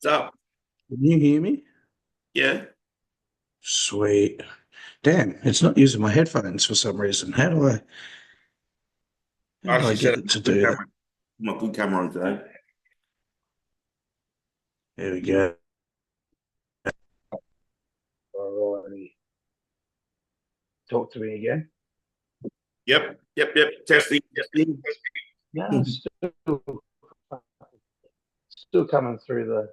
What's up? Can you hear me? Yeah. Sweet. Damn, it's not using my headphones for some reason. How I do I actually set get up it to good do that? camera. My good camera on today. There we go. Alrighty. Talk to me again. Yep. Testing, testing. No, still coming through the.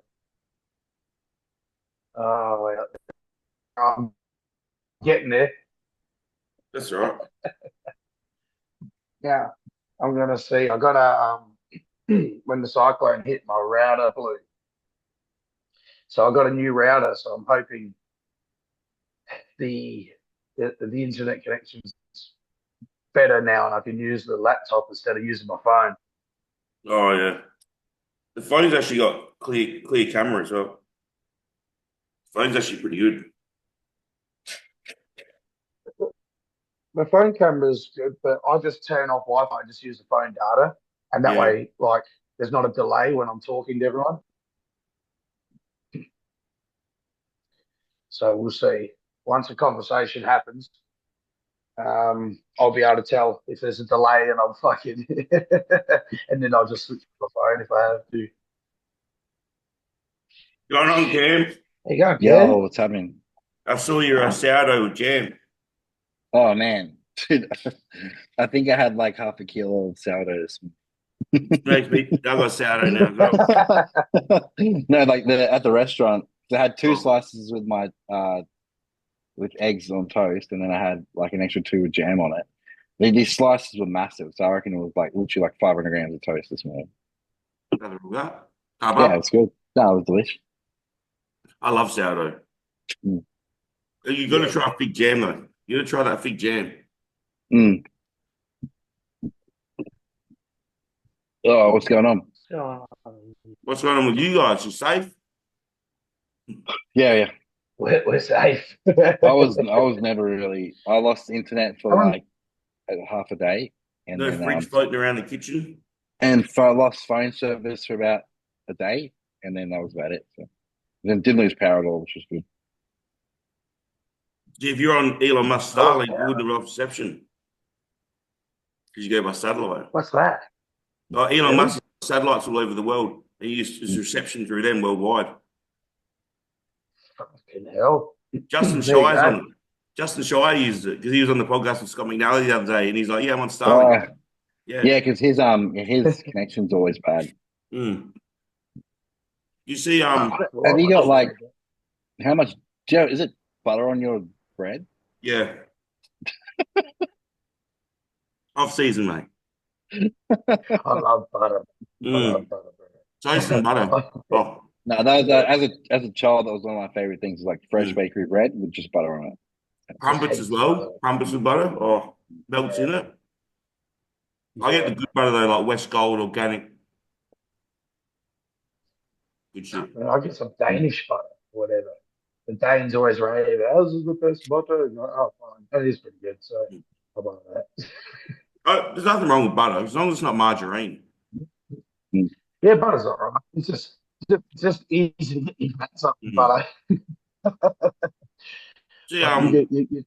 Oh, I'm getting there. That's all right. Now, I'm gonna see. I got a when the cyclone hit, my router blew, so I got a new router. So I'm hoping the the internet connection's better now, and I can use the laptop instead of using my phone. Oh yeah. The phone's actually got clear camera as well. Phone's actually pretty good. My phone camera is good, but I just turn off Wi-Fi and just use the phone data, and that Yeah. way, like, there's not a delay when I'm talking to everyone. So we'll see. Once a conversation happens, I'll be able to tell if there's a delay, and I'm fucking, and then I'll just switch to my phone if I have to. Going on, Cam? There you go, Yo, Ken. what's happening? I saw your sourdough with jam. Oh man, dude, I think I had like half a kilo of sourdough this Makes me. I got sourdough now as well. morning. No, like at the restaurant, I had two Oh, slices with my with eggs on toast, and then I had like an extra two with jam on it. These slices were massive, so I reckon it was like literally like 500 grams of toast this morning. nothing wrong with that. Carb Yeah, up. it's good. No, it was delicious. I love sourdough. Mm. You got to Yeah. try fig jam though. You got to try that fig jam. Mm. Oh, what's going on? So, What's going on with you guys? You safe? Yeah. we're safe. I was never really. I lost internet for Um, like half a day, and No then fridge floating around the kitchen. I lost phone service for about a day, and then that was about it. So then didn't lose power at all, which was good. If you're on Elon Musk's I lost Starlink, you power. wouldn't have reception because you go by satellite. What's that? Elon Really? Musk has satellites all over the world. He uses his Mm. reception through them worldwide. Fucking hell. Justin There you Shire's on go. it. Justin Shire used it because he was on the podcast with Scott McNally the other day, and he's like, "Yeah, I'm on Starlink." Uh, Yeah. yeah, because his connection's always bad. Mm. You see, Have Well, you I got should like do that. how much? Joe, is it butter on your bread? yeah, off season, mate. I love butter. I love Mm. Toast and butter. butter. Oh, No, that as a child, that was one of my favorite things. Like fresh mm. bakery bread with just butter on it. Just Crumpets as heaps of butter. well. Crumpets with butter. Oh, melts Yeah, in it. I get yeah. the good butter though, like West Gold organic. Good shit. I get some Danish butter, whatever. The Danes always rave, ours is the best butter. And oh, fine. That is pretty good. So how about that? There's nothing wrong with butter as long as it's not margarine. Mm. Yeah, butter's all right. It's just easy to get your fats up in Mm. butter. See, Like you get you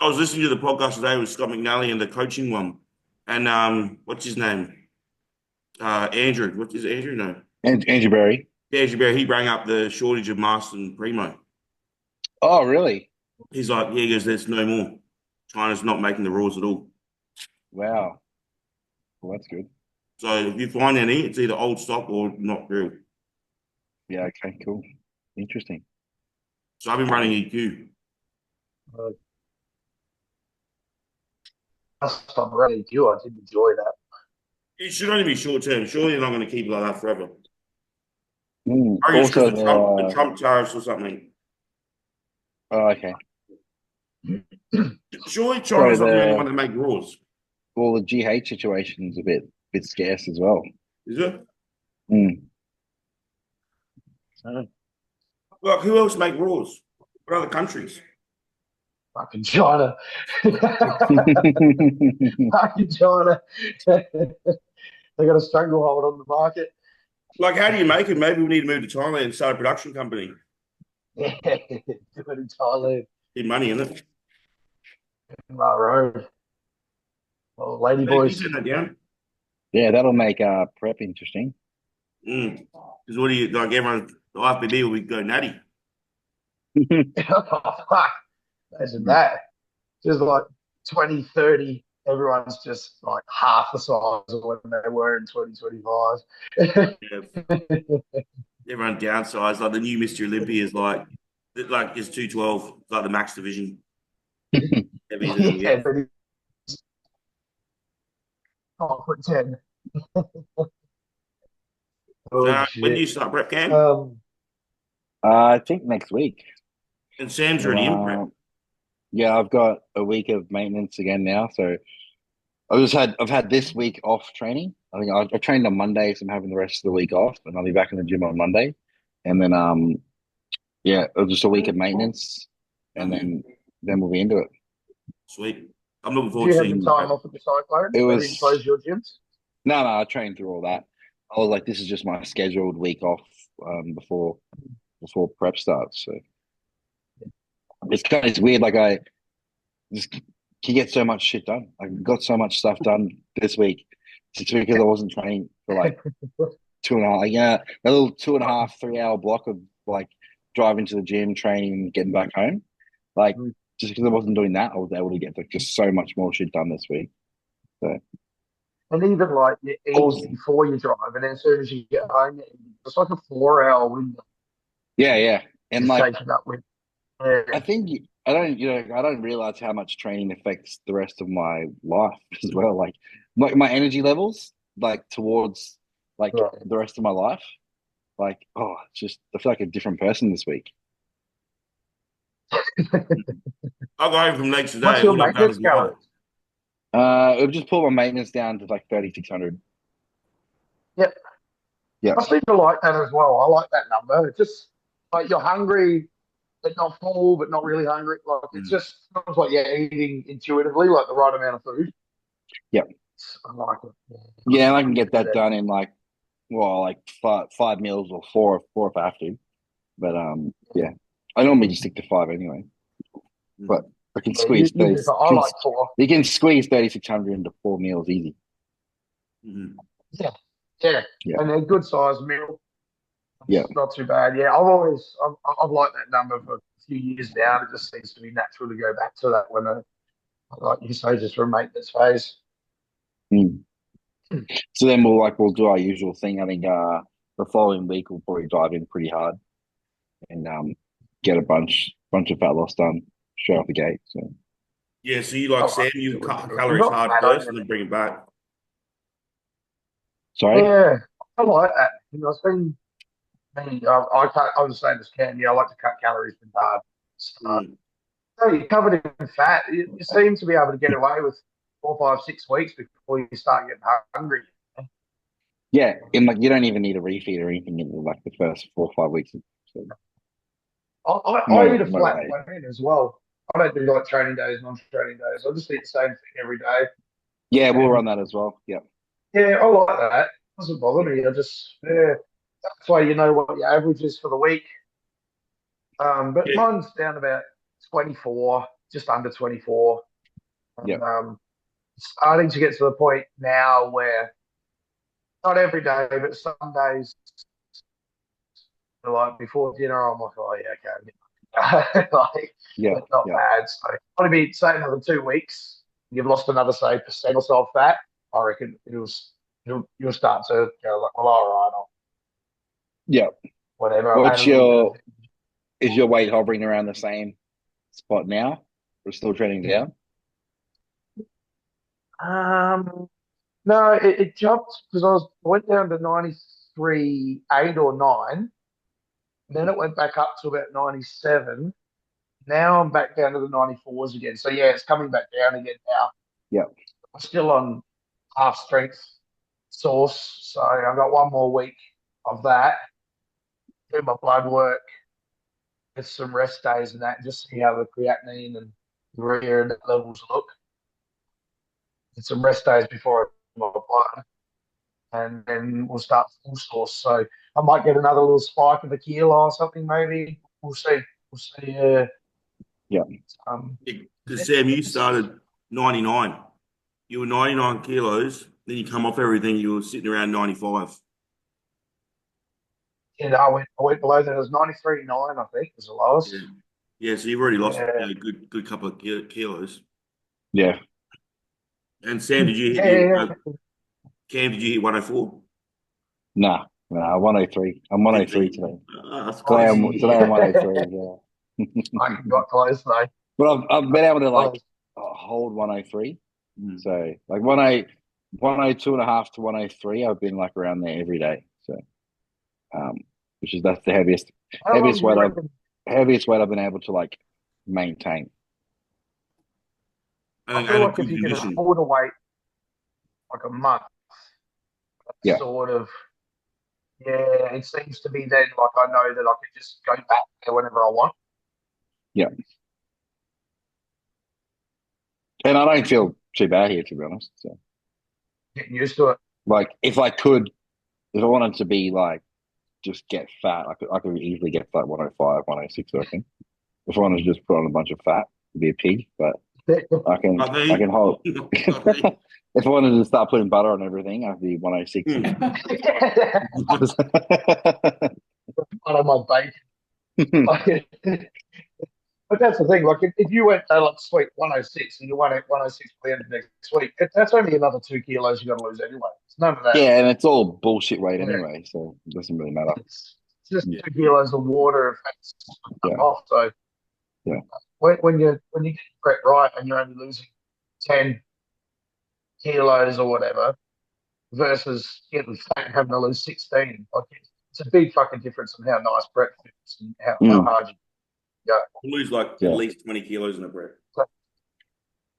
I was listening to the podcast today with Scott McNally and the coaching one, and what's his name? Andrew. What is Andrew? No, And Angie Berry. yeah, Andrew Bear. He rang up the shortage of Master and Primo. Oh, really? He's like, yeah, he goes, there's no more. China's not making the rules at all. Wow. Well, that's good. So if you find any, it's either old stock or not real. Yeah. Okay. Cool. Interesting. So I've been running EQ. uh, I'm ready to do. I did enjoy that. It should only be short term. Surely you're not going to keep it like that forever. Mm. I think it's because Also, The Trump tariffs or something. oh, okay. Surely So China's not the only one the that make rules, well, the GH situation is a bit scarce as well. is it? Mm. Like who else make rules? What other countries? Fucking China. Fucking China. They got a stranglehold on the market. Like, how do you make it? Maybe we need to move to Thailand and start a production company. Yeah, do it in Thailand, Need money in it. in my road. Oh, lady Hey, can you boys. send that down? Yeah, that'll make prep interesting. Because what do you like? Everyone, the IFBB will be go natty. Oh, fuck. Imagine that. Just like 2030, everyone's just like half the size of when they were in 2025. Yeah, everyone downsized. Like the new Mr. Olympia is like is 212, like the max division. Heavier than Yeah, get. but it's 5'10". Oh So when do you shit. start prep camp? Um, I think next week. And Sam's So, already in prep. yeah, I've got a week of maintenance again now. So I've had this week off training. I think I trained on Monday, so I'm having the rest of the week off, and I'll be back in the gym on Monday. And then yeah, it was just a week of maintenance, and then we'll be into it. Sweet. I'm looking do forward you to have the seeing time prep. off with the cyclone? It They didn't was close your gyms? no, I trained through all that. I was like, this is just my scheduled week off before prep starts. So it's weird. Like I just can get so much shit done. I got so much stuff done this week just because I wasn't training for like 2.5. Like, yeah, a little 2.5, 3 hour block of like driving to the gym, training, getting back home. Like just because I wasn't doing that, I was able to get like just so much more shit done this week. So And even like you eat also, before you drive, and then as soon as you get home, it's like a 4 hour window yeah, and just like taken up with. Yeah, I think I don't realize how much training affects the rest of my life as well. Like my energy levels, like towards like right. the rest of my life. Like, oh, it's just I feel like a different person this week. I'll go home from legs What's today. your All I've done is maintenance ride. calories? It'll just pull my maintenance down to like 3,600. Yep. Yeah. I seem to like that as well. I like that number. It's just like you're hungry, but not full, but not really hungry. Like it Mm. just feels like you're eating intuitively, like the right amount of food. Yeah. I like it. Yeah, Yeah, and I can I get do that that. done in like like five meals or four if I have to. But yeah. I normally just stick to five anyway. But Mm. I can Yeah, squeeze you do. those I like four. you can squeeze 3,600 into 4 meals easy. Mm. Yeah, yeah, Yeah. and they're good size meal. Yeah. It's not too bad. Yeah, I've liked that number for a few years now. It just seems to be natural to go back to that when, like you say, just for a maintenance phase. Mm. So then we'll do our usual thing. I think the following week we'll probably dive in pretty hard and get a bunch of fat loss done straight off the gate. So Yeah, so you like I like Sam, you doing cut You've calories got hard fat on first you. and then bring it back. sorry. Yeah, I like that. It's been me. I'm the same as Ken. Yeah, I like to cut calories from hard. So, Mm. so you're covered in fat. You seem to be able to get away with 4, 5, 6 weeks before you start getting hungry. Yeah, and like you don't even need a refeed or anything in like the first 4 or 5 weeks. So I no eat a no flat way. plan as well. I don't do like training days, non-training days. I just eat the same thing every day. Yeah, we'll And run that as well. Yeah. yeah, I like that. Doesn't bother me. I just yeah, that's why you know what your average is for the week. But Yeah. mine's down about 24, just under 24, Yeah. and starting to get to the point now where not every day, but some days, like before dinner, I'm like, oh yeah, okay, like Yeah. it's not Yeah. bad. So I'll be say another 2 weeks. You've lost another say percent or so of fat. I reckon you'll start to go like, well, all right, I'll Yeah. whatever. I've had a What's little bit of your is your weight hovering around the same spot now? We're still trending down? no, it jumped because I went down to 93, 8 or 9. Then it went back up to about 97. Now I'm back down to the 94s again. So yeah, it's coming back down again now. Yeah. I'm still on half strength source. So I've got one more week of that. Do my blood work, get some rest days and that, just see how the creatinine and urea levels look. Get some rest days before I do my blood. and then we'll start full source. So I might get another little spike of a kilo or something, maybe. We'll see. We'll see. Yeah. Because Sam, you started 99. You were 99 kilos. Then you come off everything. You were sitting around 95. And I went below that. It was 93.9, I think, was the lowest. Yeah. Yeah, so you've already lost Yeah. a good couple of kilos. Yeah. And Sam, did you hit Yeah. Cam, did you hit 104? Nah, 103. I'm 103 today. That's Today close. today I'm 103. Yeah. I got close, though. But I've been able to like Close. hold 103. Mm. So like 102 and a half to 103, I've been like around there every day. So which is that's the heaviest How long do you weight reckon? heaviest weight I've been able to like maintain. I And feel a like if good you can condition. afford to wait like a month, Yeah. sort of, yeah, it seems to be then like I know that I can just go back there whenever I want. Yeah. And I don't feel too bad here, to be honest. So Getting used to it. like if I wanted to be like just get fat, I could easily get to like 105, 106, I think. If I wanted to just put on a bunch of fat, be a pig, but I can hold. If I wanted to start putting butter on everything, I'd be 106. Part of my bacon. But that's the thing. Like, if you went to like sweet 106 and you won at 106 by the end of next week, that's only another 2 kilos you got to lose anyway. It's none of that. Yeah, and it's all bullshit weight Yeah. anyway, so it doesn't really matter. It's just 2 kilos of water and fats Yeah. off. So Yeah. when you get your prep right and you're only losing 10 kilos or whatever versus getting fat and having to lose 16, like it's a big fucking difference in how nice prep fits and how hard you go. You lose like at least 20 kilos in a prep.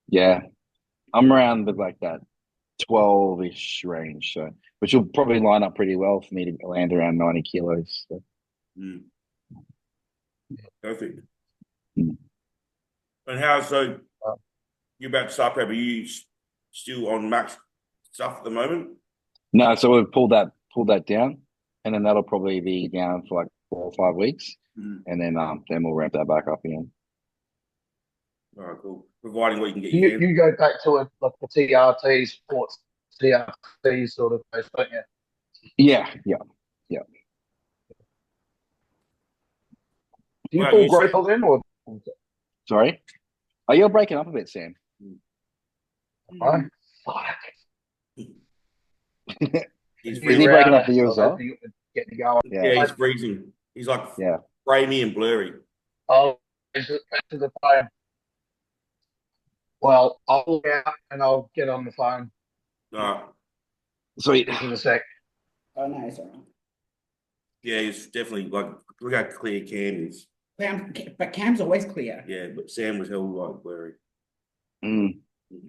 Yeah, I'm around with like that 12-ish range, so which will probably line up pretty well for me to land around 90 kilos. So. Perfect. Mm. And how, so you're about to start prep, are you still on max stuff at the moment? No, so we've pulled that down, and then that'll probably be down for like 4 or 5 weeks, and then we'll ramp that back up again. All right, cool. Providing what you can get You go back to it like the TRT sports TRT sort of place, don't you? Yeah. Do you pull growth then, or Sorry? Oh, you're breaking up a bit, Sam. fuck? Is he breaking up for you as well? Get me going. Yeah, he's freezing. He's like framey and blurry. Oh, is it back to the phone? Well, I'll look out and I'll get on the phone. All right. Sweet. In a sec. Oh, nice. Yeah, he's definitely like, look how clear Cam is. But Cam's always clear. Yeah, but Sam was hell like blurry. Mm.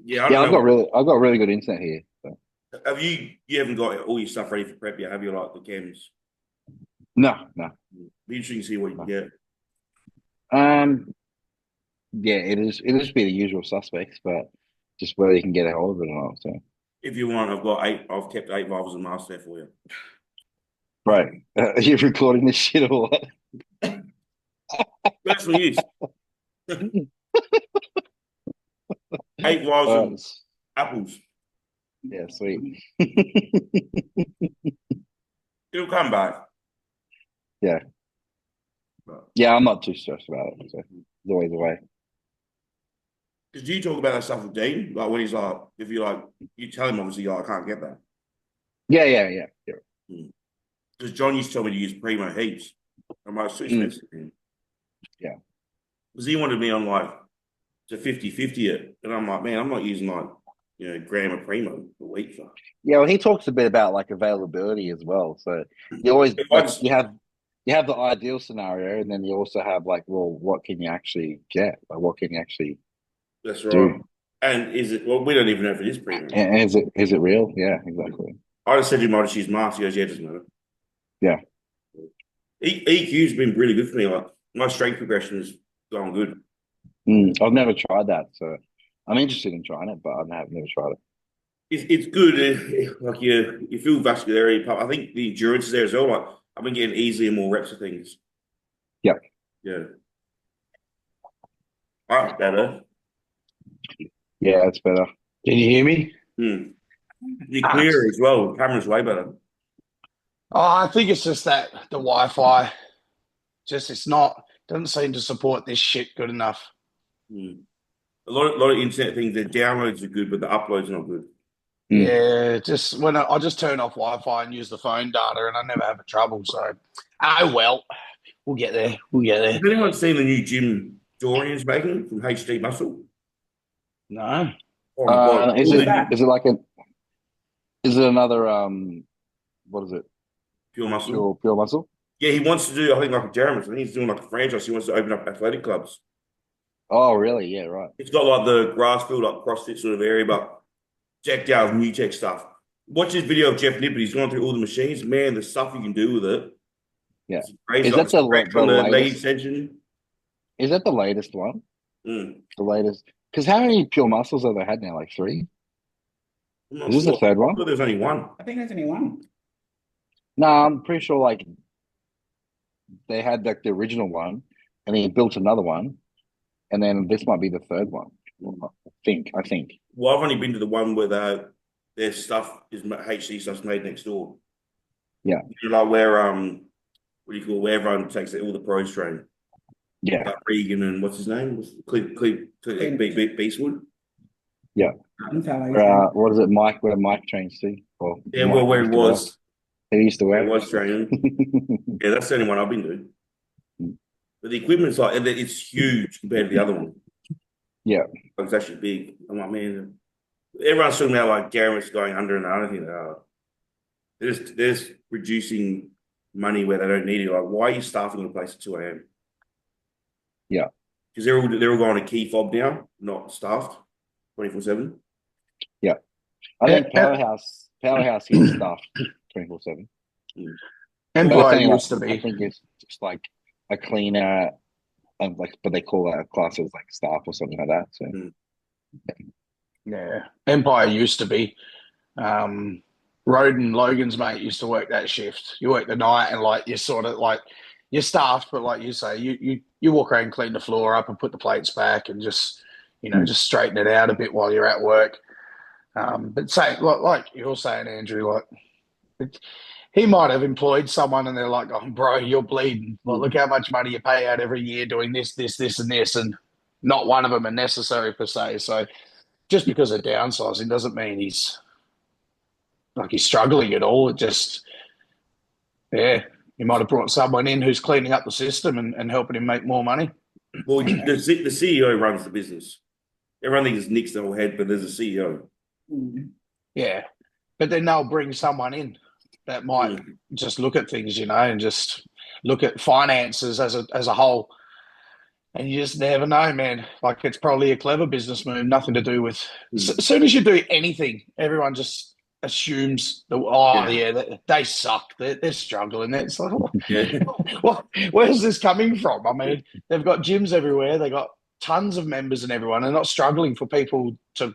Yeah, I've got really good internet here. So. Have you haven't got all your stuff ready for prep yet, have you, like the cams? No. Be interesting to see what you can get. Yeah, it'll just be the usual suspects, but just whether you can get a hold of it or not. So If you want, I've kept 8 vials of mask there for you. right. Are you recording this shit or what? Personal use. 8 vials of apples. Yeah, sweet. It'll come back. Yeah. Yeah, I'm not too stressed about it. So it's always a way. Because you talk about that stuff with Dean, like when he's like, if you like, you tell him obviously, I can't get that. Yeah. Because John used to tell me to use Primo heaps. I'm like, it's too expensive. Yeah. Because he wanted me on like to 50-50 it. And I'm like, man, I'm not using like, gram of Primo a week. So. Yeah, well, he talks a bit about like availability as well. So you always you have the ideal scenario, and then you also have like, well, what can you actually get? Like, what can you actually That's right. do? And is it? Well, we don't even know if it is Primo. And is it real? Yeah, exactly. I just said to him, I just use masks. He goes, yeah, it doesn't matter. Yeah. EQ's been really good for me. Like my strength progression is going good. I've never tried that, so I'm interested in trying it, but I've never tried it. It's good. Like you feel vascularity pump. I think the endurance is there as well. Like I've been getting easier more reps of things. Yep. Yeah. All right, better. Yeah, that's better. Can you hear me? Hmm. You're clear as well. Camera's way better. Oh, I think it's just that the Wi-Fi, it's not doesn't seem to support this shit good enough. Hmm. A lot of internet things, the downloads are good, but the uploads are not good. Mm. Yeah, just when I just turn off Wi-Fi and use the phone data, and I never have a trouble. So, oh well, we'll get there. We'll get there. Has anyone seen the new gym Dorian's making from HD Muscle? No. Oh my God. Is All it the is it like a is it another what is it? pure muscle. Pure muscle? Yeah, he wants to do, I think, like a Jeremy. I think he's doing like a franchise. He wants to open up athletic clubs. Oh, really? Yeah, right. It's got like the grass field, like CrossFit sort of area, but decked out with new tech stuff. Watch this video of Jeff Nippert. He's gone through all the machines. Man, the stuff you can do with it. Yeah. It's crazy. Is Like that the the stretch on the leg latest? extension. Is that the latest one? Mm. The latest? Because how many pure muscles have they had now? Like 3? I'm not Is this the sure. third I one? thought there's only one. I think there's only one. No, I'm pretty sure like they had like the original one, and then he built another one, and then this might be the third one. I think. Well, I've only been to the one where their stuff is HC stuff's made next door. Yeah. You know, like where what do you call it, where everyone takes all the pros train. Yeah. Like Regan and what's his name? Beastwood. Yeah. What is it, Mike? Where Mike trains too? Or Yeah, well, where he was. He used to Where wear. he was training. Yeah, that's the only one I've been doing. But the equipment's like, and it's huge compared to the other one. Yeah. It's actually big. I'm like, man, everyone's talking about like Garrett's going under, and I don't think they are. They're just reducing money where they don't need it. Like, why are you staffing a place at 2 a.m.? Yeah. Because they're all going to key fob now, not staffed 24/7. Yeah. I think Powerhouse is staffed 24/7. Empire used to I be. think it's just like a cleaner, but they call that a class as like staff or something like that. So Yeah, Empire used to be. Roden Logan's mate used to work that shift. You work the night, and like you're sort of like you're staffed, but like you say, you walk around, clean the floor up, and put the plates back, and just just straighten it out a bit while you're at work. But say like you're saying, Andrew, like he might have employed someone, and they're like, "Oh, bro, you're bleeding. Well, look how much money you pay out every year doing this, this, this, and this," and not one of them are necessary per se. So just because of downsizing doesn't mean he's struggling at all. It just, yeah, he might have brought someone in who's cleaning up the system and helping him make more money. Well, the CEO runs the business. Everyone thinks Nick's the whole head, but there's a CEO. Yeah, but then they'll bring someone in that might just look at things, and just look at finances as a whole. And you just never know, man. Like, it's probably a clever business move, nothing to do with. As soon as you do anything, everyone just assumes they suck. They're struggling. It's like, where's this coming from? I mean, they've got gyms everywhere. They got tons of members and everyone. They're not struggling for people to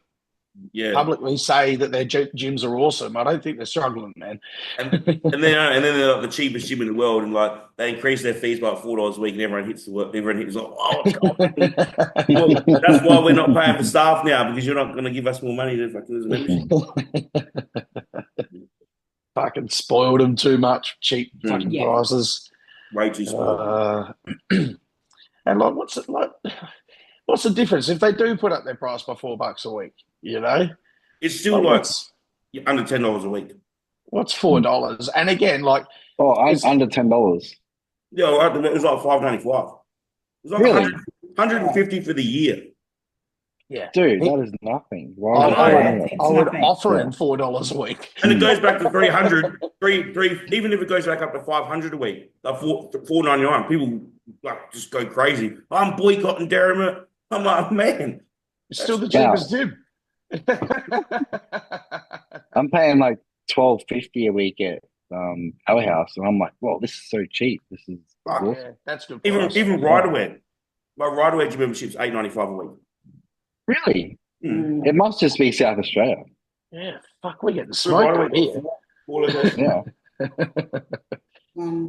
publicly say that their gyms are awesome. I don't think they're struggling, man. And then they're like the cheapest gym in the world, and like they increase their fees by $4 a week, and everyone hits the work. Everyone hits like, oh, well, that's why we're not paying for staff now, because you're not going to give us more money to fucking lose a membership. Fucking spoiled them too much, cheap fucking prices. Way too spoiled. And like, what's the difference if they do put up their price by $4 a week? It's still like under $10 a week. What's $4? And again, like, under $10. Yeah, it was like $5.95. It was like really? $150 for the year. Yeah, dude, that is nothing. I would offer him $4 a week, and it goes back to 300, even if it goes back up to 500 a week, like $4.99. People like just go crazy. I'm boycotting Derrimut. I'm like, man, it's still the cheapest gym. I'm paying like $12.50 a week at Powerhouse, and I'm like, well, this is so cheap. This is awesome. Yeah, that's good. Even Riderwear, my Riderwear gym membership's $8.95 a week. Really? It must just be South Australia. Yeah, fuck, we're getting Right smoked away, up here. four locations. Yeah.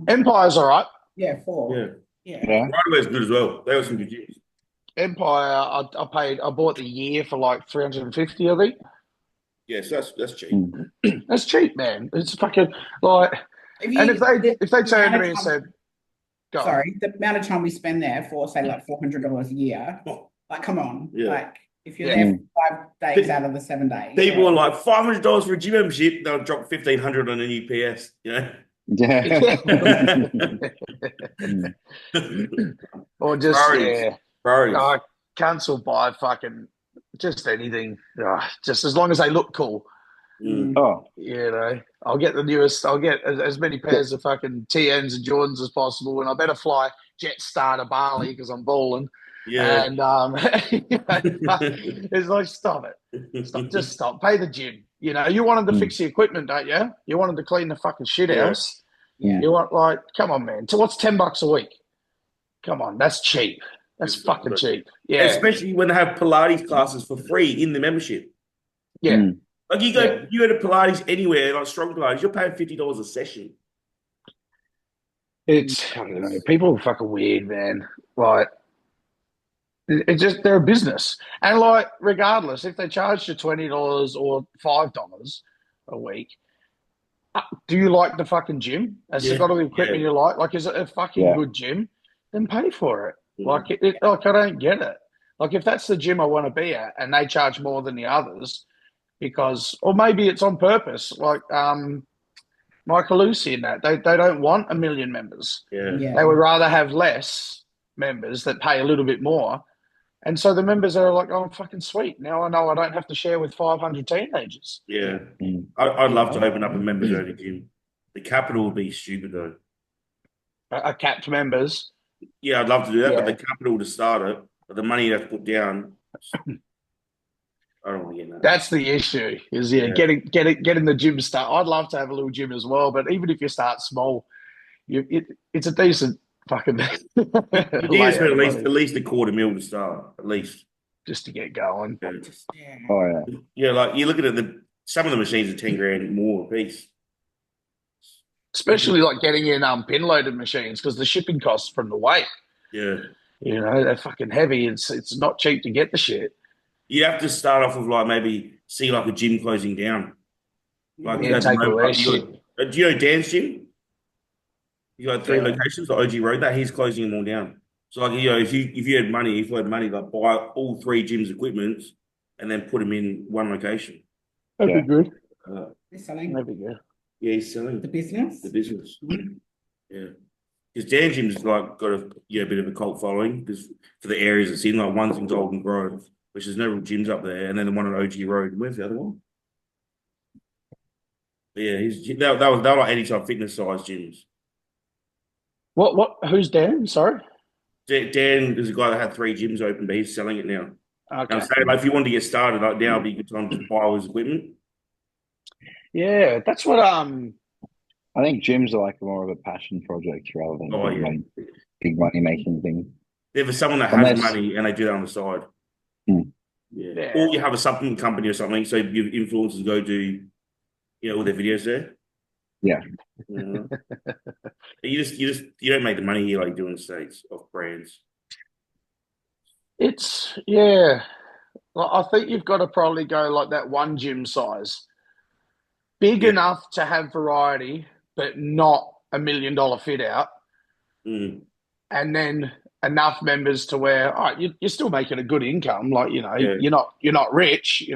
Empire's all right. Yeah, 4. Yeah. Yeah. Yeah. Right away is good as well. They were some good gyms. Empire, I bought the year for like 350, I think. Yeah, so that's cheap. That's cheap, man. It's fucking like, and if they turned to me and said, "Go on." Sorry, the amount of time we spend there for, say, like $400 a year, like, come on. Yeah. Like, if you're there for 5 days out of the 7 days. People are like $500 for a gym membership. They'll drop $1,500 on an UPS. You know. Yeah. Or just Priorities. cancel by fucking just anything. Just as long as they look cool. Oh, You know, I'll get the newest. I'll get as many pairs of fucking TNs and Jordans as possible, and I better fly Jetstar to Bali because I'm balling. Yeah. And it's like, stop it, just stop. Pay the gym. You know, you wanted to fix the equipment, don't you? You wanted to clean the fucking shit house. Yeah. You want, like, come on, man. So what's $10 a week? Come on, that's cheap. That's fucking cheap. Yeah, especially when they have Pilates classes for free in the membership. yeah. Like you go to Pilates anywhere, like strong Pilates, you're paying $50 a session. It's, I don't know, people are fucking weird, man. Like, it's just, they're a business. And like, regardless, if they charge you $20 or $5 a week, do you like the fucking gym? Has it got all the equipment you like? Like, is it a fucking good gym? Then pay for it. Like, like, I don't get it. Like, if that's the gym I want to be at and they charge more than the others, because, or maybe it's on purpose, like Michael Lucy and that, they don't want 1 million members. Yeah. They would rather have less members that pay a little bit more. And so the members are like, oh, fucking sweet. Now I know I don't have to share with 500 teenagers. Yeah. I'd love to open up a members only gym. The capital would be stupid though. A capped members. Yeah, I'd love to do that, but the capital to start it, but the money you have to put down, I don't want to get that. That's the issue. Is getting the gym start. I'd love to have a little gym as well, but even if you start small, it's a decent fucking. You need to spend at least $250,000 to start, at least, just to get going. Oh yeah. Yeah, like you look at it, some of the machines are $10,000 more a piece. Especially like getting in pin loaded machines because the shipping costs from the weight. Yeah. You know, they're fucking heavy. It's not cheap to get the shit. You have to start off with like maybe see like a gym closing down. Like take away shit. Do you know Dan's gym? You got 3 locations, the OG Road. That he's closing them all down. So like if you had money, like buy all 3 gyms equipment and then put them in one location. That'd be good. He's selling That'd be good. Yeah, he's selling the business. Yeah. Because Dan Gym's like got a bit of a cult following because for the areas it's in, like one's in Golden Grove, which there's no real gyms up there, and then the one on OG Road. Where's the other one? But yeah, they were like anytime fitness size gyms. What? Who's Dan? Sorry. Dan is a guy that had 3 gyms open, but he's selling it now. Okay. I'm saying, like, if you want to get started, like now would be a good time to buy all his equipment. Yeah, that's what I think gyms are like more of a passion project rather than big money making thing. They're for someone that has money and they do that on the side. Yeah. Or you have a supplement company or something, so your influencers go do, all their videos there. Yeah. You don't make the money here like you do in the States off brands. It's I think you've got to probably go like that one gym size. Big enough to have variety, but not $1 million fit out. Mm. And then enough members to where you're still making a good income. Like, you're not rich,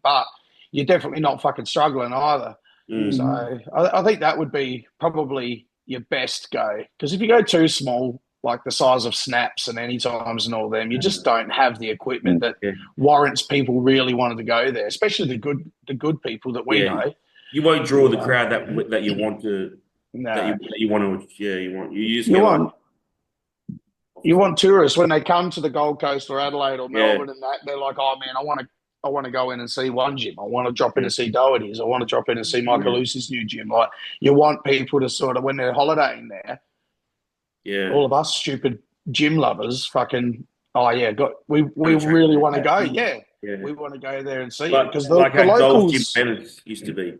but you're definitely not fucking struggling either. Mm. So I think that would be probably your best go. Because if you go too small, like the size of Snaps and Anytimes and all them, you just don't have the equipment that warrants people really wanting to go there, especially the good people that we know. You won't draw the crowd that you want to. No. You want tourists when they come to the Gold Coast or Adelaide or Melbourne and that they're like, oh man, I want to go in and see one gym. I want to drop in and see Doherty's. I want to drop in and see Michael Lucy's new gym. Like, you want people to sort of, when they're holidaying there. Yeah. All of us stupid gym lovers, fucking. Oh yeah, we really want to go. Yeah. Yeah. we want to go there and see it Like, because like the how Dolph Jim locals, Bennett used to be.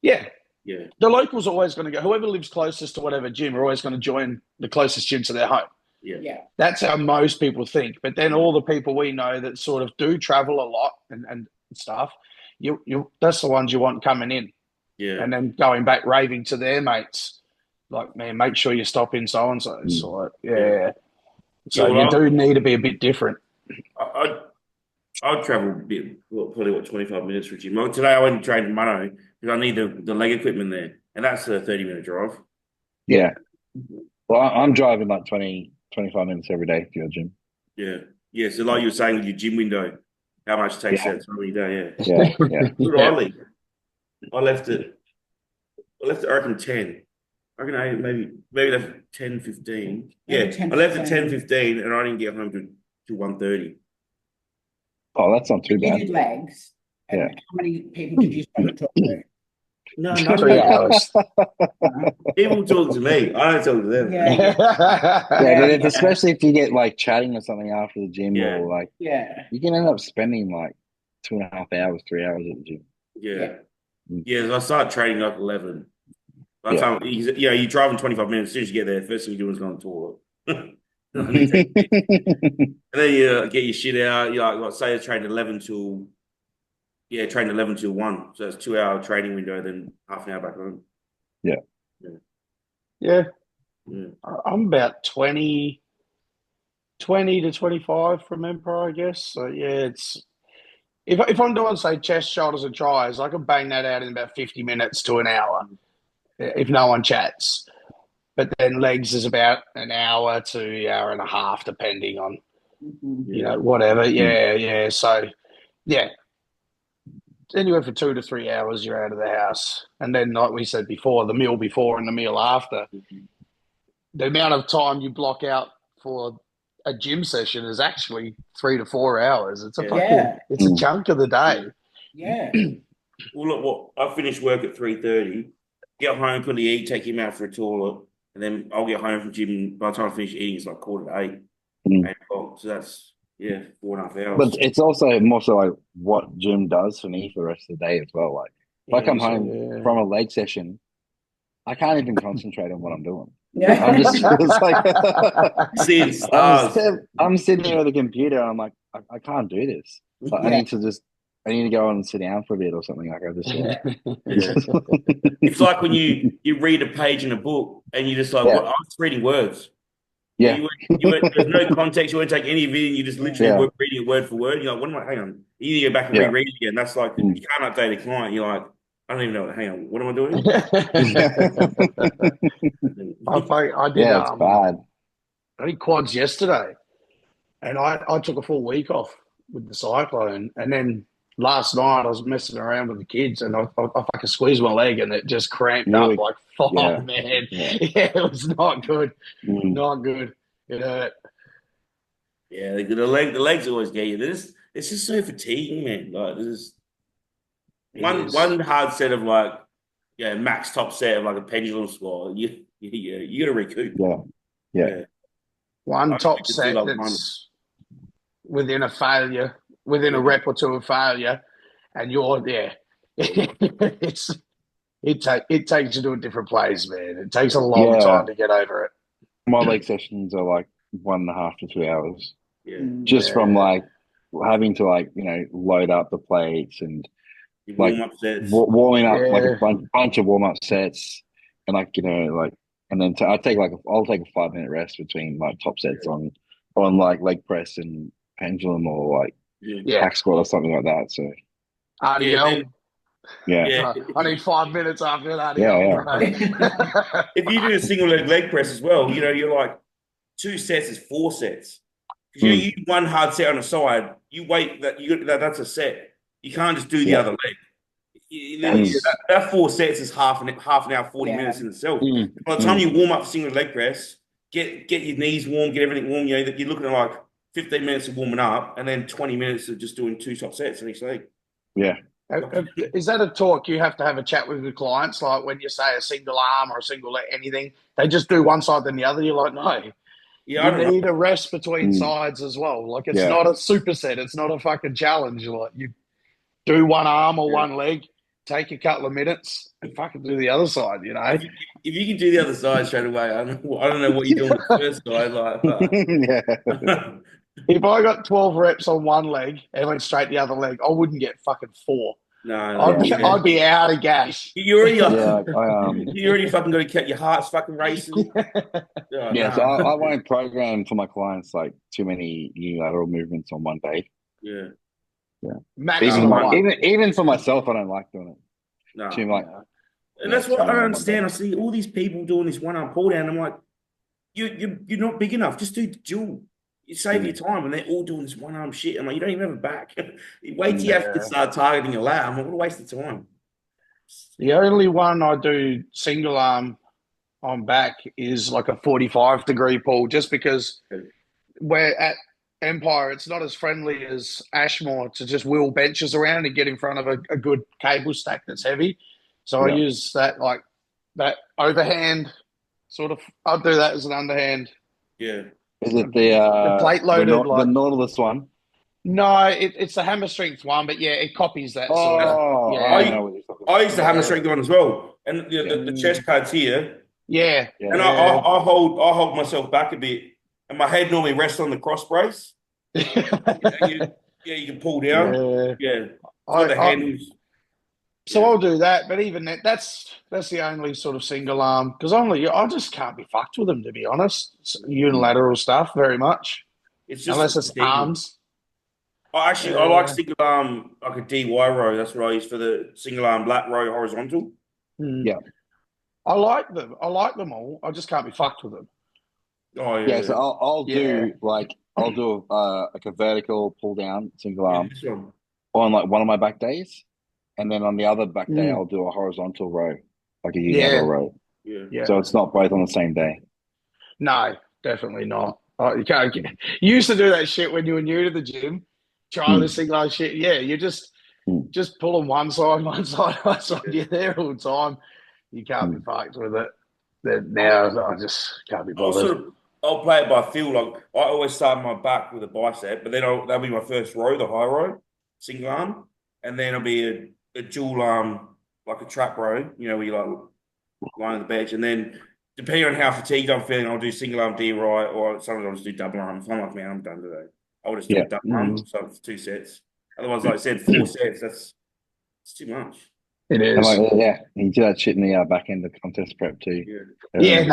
yeah, Yeah. the locals are always going to go. Whoever lives closest to whatever gym are always going to join the closest gym to their home. Yeah. Yeah. That's how most people think. But then all the people we know that sort of do travel a lot and stuff, you that's the ones you want coming in. Yeah. And then going back raving to their mates, like, man, make sure you stop in so and so. So like, yeah. So well, you do need to be a bit different. I'd travel a bit, probably 25 minutes for a gym. Like today I went and trained in Mono because I need the leg equipment there. And that's a 30-minute drive. Yeah. Well, I'm driving like 20, 25 minutes every day to your gym. Yeah. Yeah. So like you were saying with your gym window, how much it takes Yeah. that time of your day, Yeah. Yeah. Good I leave. I left it I reckon 10. I reckon maybe that's 10, 15. Maybe Yeah. 10, I left at 15. 10, 15 and I didn't get home to 1:30. Oh, that's not too You bad. did legs. And Yeah. how many people did you stop to talk to? No, 3 hours. People talk to me. I don't talk to them. Yeah. Yeah, but especially if you get like chatting or something after the gym, Yeah. or like Yeah. you can end up spending like 2.5 hours, 3 hours at the gym. Yeah. Yeah, so I started training like 11. By the Yeah. time you're driving 25 minutes. As soon as you get there, first thing you do is go on the toilet. And then you get your shit out. You like say I trained 11 till 1. So that's 2 hour training window, then half an hour back home. Yeah. Yeah. Yeah. I'm about 20 to 25 from Empire, I guess. So yeah, it's if I'm doing say chest, shoulders, and tries, I can bang that out in about 50 minutes to an hour if no one chats. But then legs is about an hour to hour and a half, depending on whatever. Yeah. So yeah, anywhere for 2 to 3 hours, you're out of the house, and then like we said before, the meal before and the meal after. The amount of time you block out for a gym session is actually 3 to 4 hours. It's it's a chunk of the day. Yeah. Well, look, I finish work at 3:30, get home, quickly eat, take him out for a toilet, and then I'll get home from gym. By the time I finish eating, it's like 7:45, 8 o'clock. So that's 4.5 hours. But it's also more so like what gym does for me for the rest of the day as well. Like if I come home from a leg session, I can't even concentrate on what I'm doing. Yeah. I'm just it's like I'm sitting here with a computer and I'm like, I can't do this. Like, I need to go and sit down for a bit or something. Like I just It's like when you read a page in a book and you're just like, what? I'm just reading words. Yeah. There's no context. You won't take any of it. You just literally reading it word for word. You're like, what am I? Hang on. You need to go back and reread it again. That's like you can't update a client. You're like, I don't even know. Hang on. What am I doing? I did. Yeah, it's bad. I did quads yesterday, and I took a full week off with the cyclone, and then last night I was messing around with the kids, and I fucking squeezed my leg, and it just cramped up like, man. Yeah, it was not good. Not good. It hurt. Yeah, the legs always get you. It's just so fatiguing, man. Like there's one hard set of like max top set of like a pendulum squat. You got to recoup. Yeah. One top set that's within a failure, within a rep or two of failure, and you're it takes you to a different place, man. It takes a long time to get over it. My leg sessions are like 1.5 to 2 hours. Just from like having to like load up the plates and like warming up like a bunch of warm up sets and like and then I'll take a 5-minute rest between like top sets on like leg press and pendulum or like hack squat or something like that. So I need 5 minutes after that. If you do a single leg press as well, you're like 2 sets is 4 sets. Because you do one hard set on the side, you wait that's a set. You can't just do the other leg. That 4 sets is half an hour, 40 minutes in itself. By the time you warm up for single leg press, get your knees warm, get everything warm. You're looking at like 15 minutes of warming up, and then 20 minutes of just doing 2 top sets on each leg. Yeah. Is that a talk you have to have a chat with the clients? Like when you say a single arm or a single leg, anything, they just do one side then the other. You're like, no, Yeah, I You don't know. need a rest between Mm. sides as well. Like it's Yeah. not a superset. It's not a fucking challenge. Like you do one arm or one leg, take a couple of minutes, and fucking do the other side. You know. If you can do the other side straight away, I don't know what you're doing with the first side. Like, Yeah. If I got 12 reps on one leg and went straight the other leg, I wouldn't get fucking 4. I'd be out of gas. You already Yeah. you already fucking got to keep your heart's fucking racing. Yeah, so I won't program for my clients like too many unilateral movements on one day. Yeah. Maximum one. Even for myself, I don't like doing it. No. Too much. And that's what I don't understand. I see all these people doing this one arm pull down. I'm like, you're not big enough. Just do the dual. You save your time, and they're all doing this one arm shit. I'm like, you don't even have a back. Wait till you have to start targeting your lat. I'm like, what a waste of time. The only one I do single arm on back is like a 45-degree pull, just because we're at Empire, it's not as friendly as Ashmore to just wheel benches around and get in front of a good cable stack that's heavy. So I use that like that overhand sort of. I'll do that as an underhand. Yeah. Is it the plate loaded the Nautilus one? No, it's the hammer strength one, but yeah, it copies that. I used the hammer strength one as well, and the chest pads here. Yeah, and I hold myself back a bit, and my head normally rests on the cross brace. You can pull down. Yeah, the handles. So I'll do that, but even that's the only sort of single arm, because I just can't be fucked with them, to be honest. It's unilateral stuff very much. It's just unless it's arms. I like single arm, like a DY row. That's what I use for the single arm lat row horizontal. Yeah, I like them. I like them all. I just can't be fucked with them. Oh yeah. So I'll do like a vertical pull down single arm on like one of my back days. And then on the other back day, I'll do a horizontal row, like a unilateral row. Yeah. So it's not both on the same day. No, definitely not. You can't. You used to do that shit when you were new to the gym. Try this thing like shit. Yeah, you just pull them one side. You're there all the time. You can't be fucked with it. Then now I just can't be bothered. I'll play it by feel. Like I always start my back with a bicep, but then that'll be my first row, the high row, single arm, and then it'll be a dual arm, like a trap row, where you like lying on the bench. And then depending on how fatigued I'm feeling, I'll do single arm D right, or sometimes I'll just do double arm. If I'm like, man, I'm done today, I'll just do a double arm, so it's 2 sets. Otherwise, like I said, 4 sets, it's too much. It is. You do that shit in the back end of contest prep too. I'm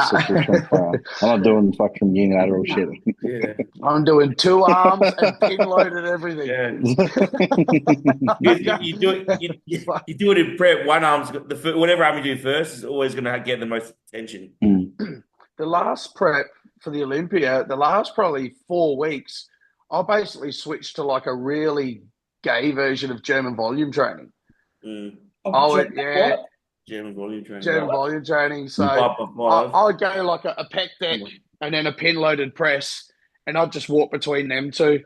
not doing fucking unilateral shit. Yeah. I'm doing 2 arms and pin loaded everything. Yeah. you do it in prep. One arm's whatever arm you do first is always going to get the most attention. The last prep for the Olympia, the last probably 4 weeks, I basically switched to like a really gay version of German volume training. German volume training. German volume training. So I'd go like a pec deck and then a pin loaded press, and I'd just walk between them two.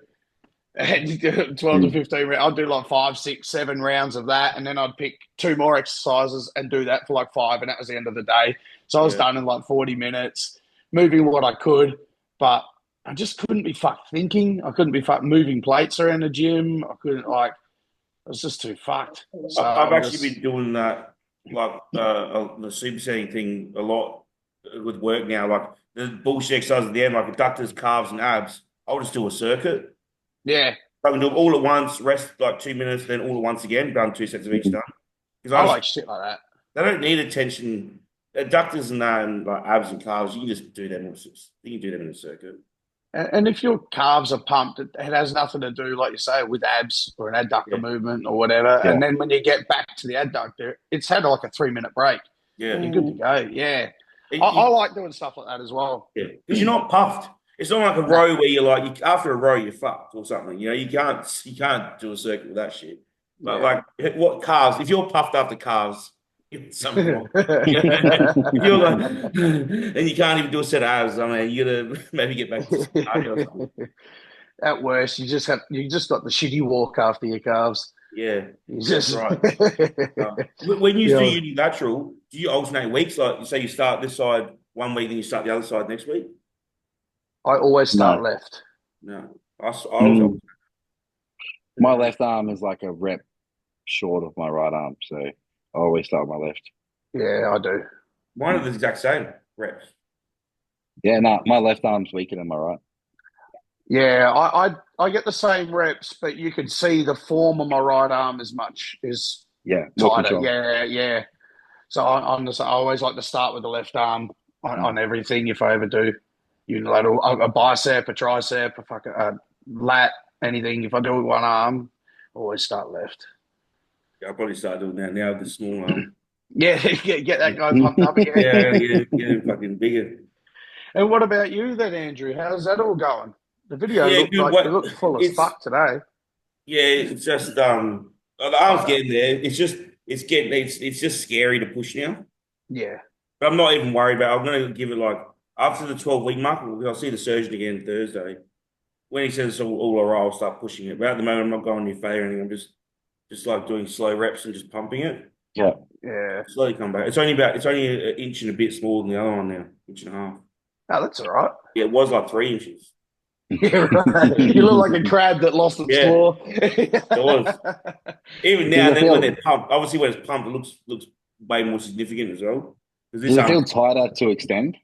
And 12 to 15 rounds. I'd do like 5, 6, 7 rounds of that, and then I'd pick 2 more exercises and do that for like 5, and that was the end of the day. So I was done in like 40 minutes, moving what I could, but I just couldn't be fucked thinking. I couldn't be fucked moving plates around the gym. I couldn't I was just too fucked. So I've actually been doing that, like the supersetting thing a lot with work now. Like the bullshit exercises at the end, like adductors, calves, and abs. I'll just do a circuit. Yeah. I can do it all at once, rest like 2 minutes, then all at once again, done 2 sets of each done. I like shit like that. They don't need attention. Adductors and that, and like abs and calves, you can just do them. You can do them in a circuit. And if your calves are pumped, it has nothing to do, like you say, with abs or an adductor movement or whatever. Yeah. And then when you get back to the adductor, it's had like a 3-minute break. Yeah. You're good to go. Yeah. I like doing stuff like that as well. Yeah. Because you're not puffed. It's not like a row where you're like, after a row, you're fucked or something. You can't do a circuit with that shit. But like, what calves? If you're puffed after calves, it's something wrong. You're like, and you can't even do a set of abs. I mean, you gotta maybe get back to cardio or something. At worst, you just got the shitty walk after your calves. Yeah, that's right. When you do unilateral, do you alternate weeks? Like, you say you start this side one week, then you start the other side next week. I always start No. left. No, I was. My left arm is like a rep short of my right arm, so I always start with my left. Yeah, I do. Mine are the exact same reps. Yeah, no, my left arm's weaker than my right. Yeah, I get the same reps, but you can see the form of my right arm is Yeah, more tighter. control. Yeah. So I always like to start with the left arm on everything if I ever do unilateral, a bicep, a tricep, a lat, anything. If I do it with one arm, always start left. Yeah, I'll probably start doing that now with the small arm. Yeah, get that guy pumped up again. Yeah, get him fucking bigger. And what about you then, Andrew? How's that all going? The video Yeah, looked good. like you What looked full as it's fuck today. yeah, it's just the arm's getting there. It's just scary to push now. Yeah. But I'm not even worried about it. I'm gonna give it like after the 12-week mark, I'll see the surgeon again Thursday. When he says it's all right, I'll start pushing it. But at the moment I'm not going any further or anything. I'm just like doing slow reps and just pumping it. Yeah. Yeah. Slowly come back. It's only an inch and a bit smaller than the other one now, inch and a half. Oh, that's all right. Yeah, it was like 3 inches. Yeah, right. You look like a crab that lost its Yeah, claw. it was. Even Does now, it then when feel they're pumped, obviously when it's pumped, it looks way more significant as well. Because does this it feel tighter to extend?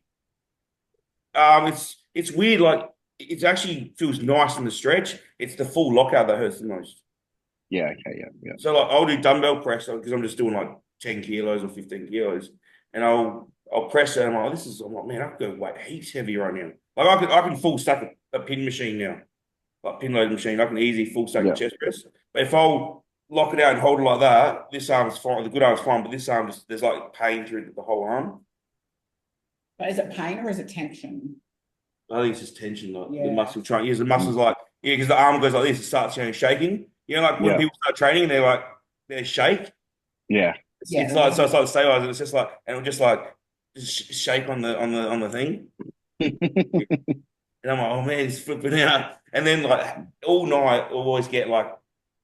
it's weird. Like it actually feels nice in the stretch. It's the full lockout that hurts the most. Yeah, okay, yeah. So like I'll do dumbbell press because I'm just doing like 10 kilos or 15 kilos, and I'll press it. And I'm like, man, I can go weight heaps heavy right now. Like I can full stack a pin machine now, like pin loading machine. I can easily full stack a chest press. But if I'll lock it out and hold it like that, this arm's fine. The good arm's fine, but this arm there's like pain through the whole arm. But is it pain or is it tension? I think it's just tension, like the Yeah. muscle trying. Yeah, the muscle's like because the arm goes like this, it starts shaking. You know, like when people start training, they shake. Yeah. It's like so it's like stabilizing. It's just like and it'll just shake on the thing. And I'm like, oh man, it's flipping out. And then like all night, I'll always get like,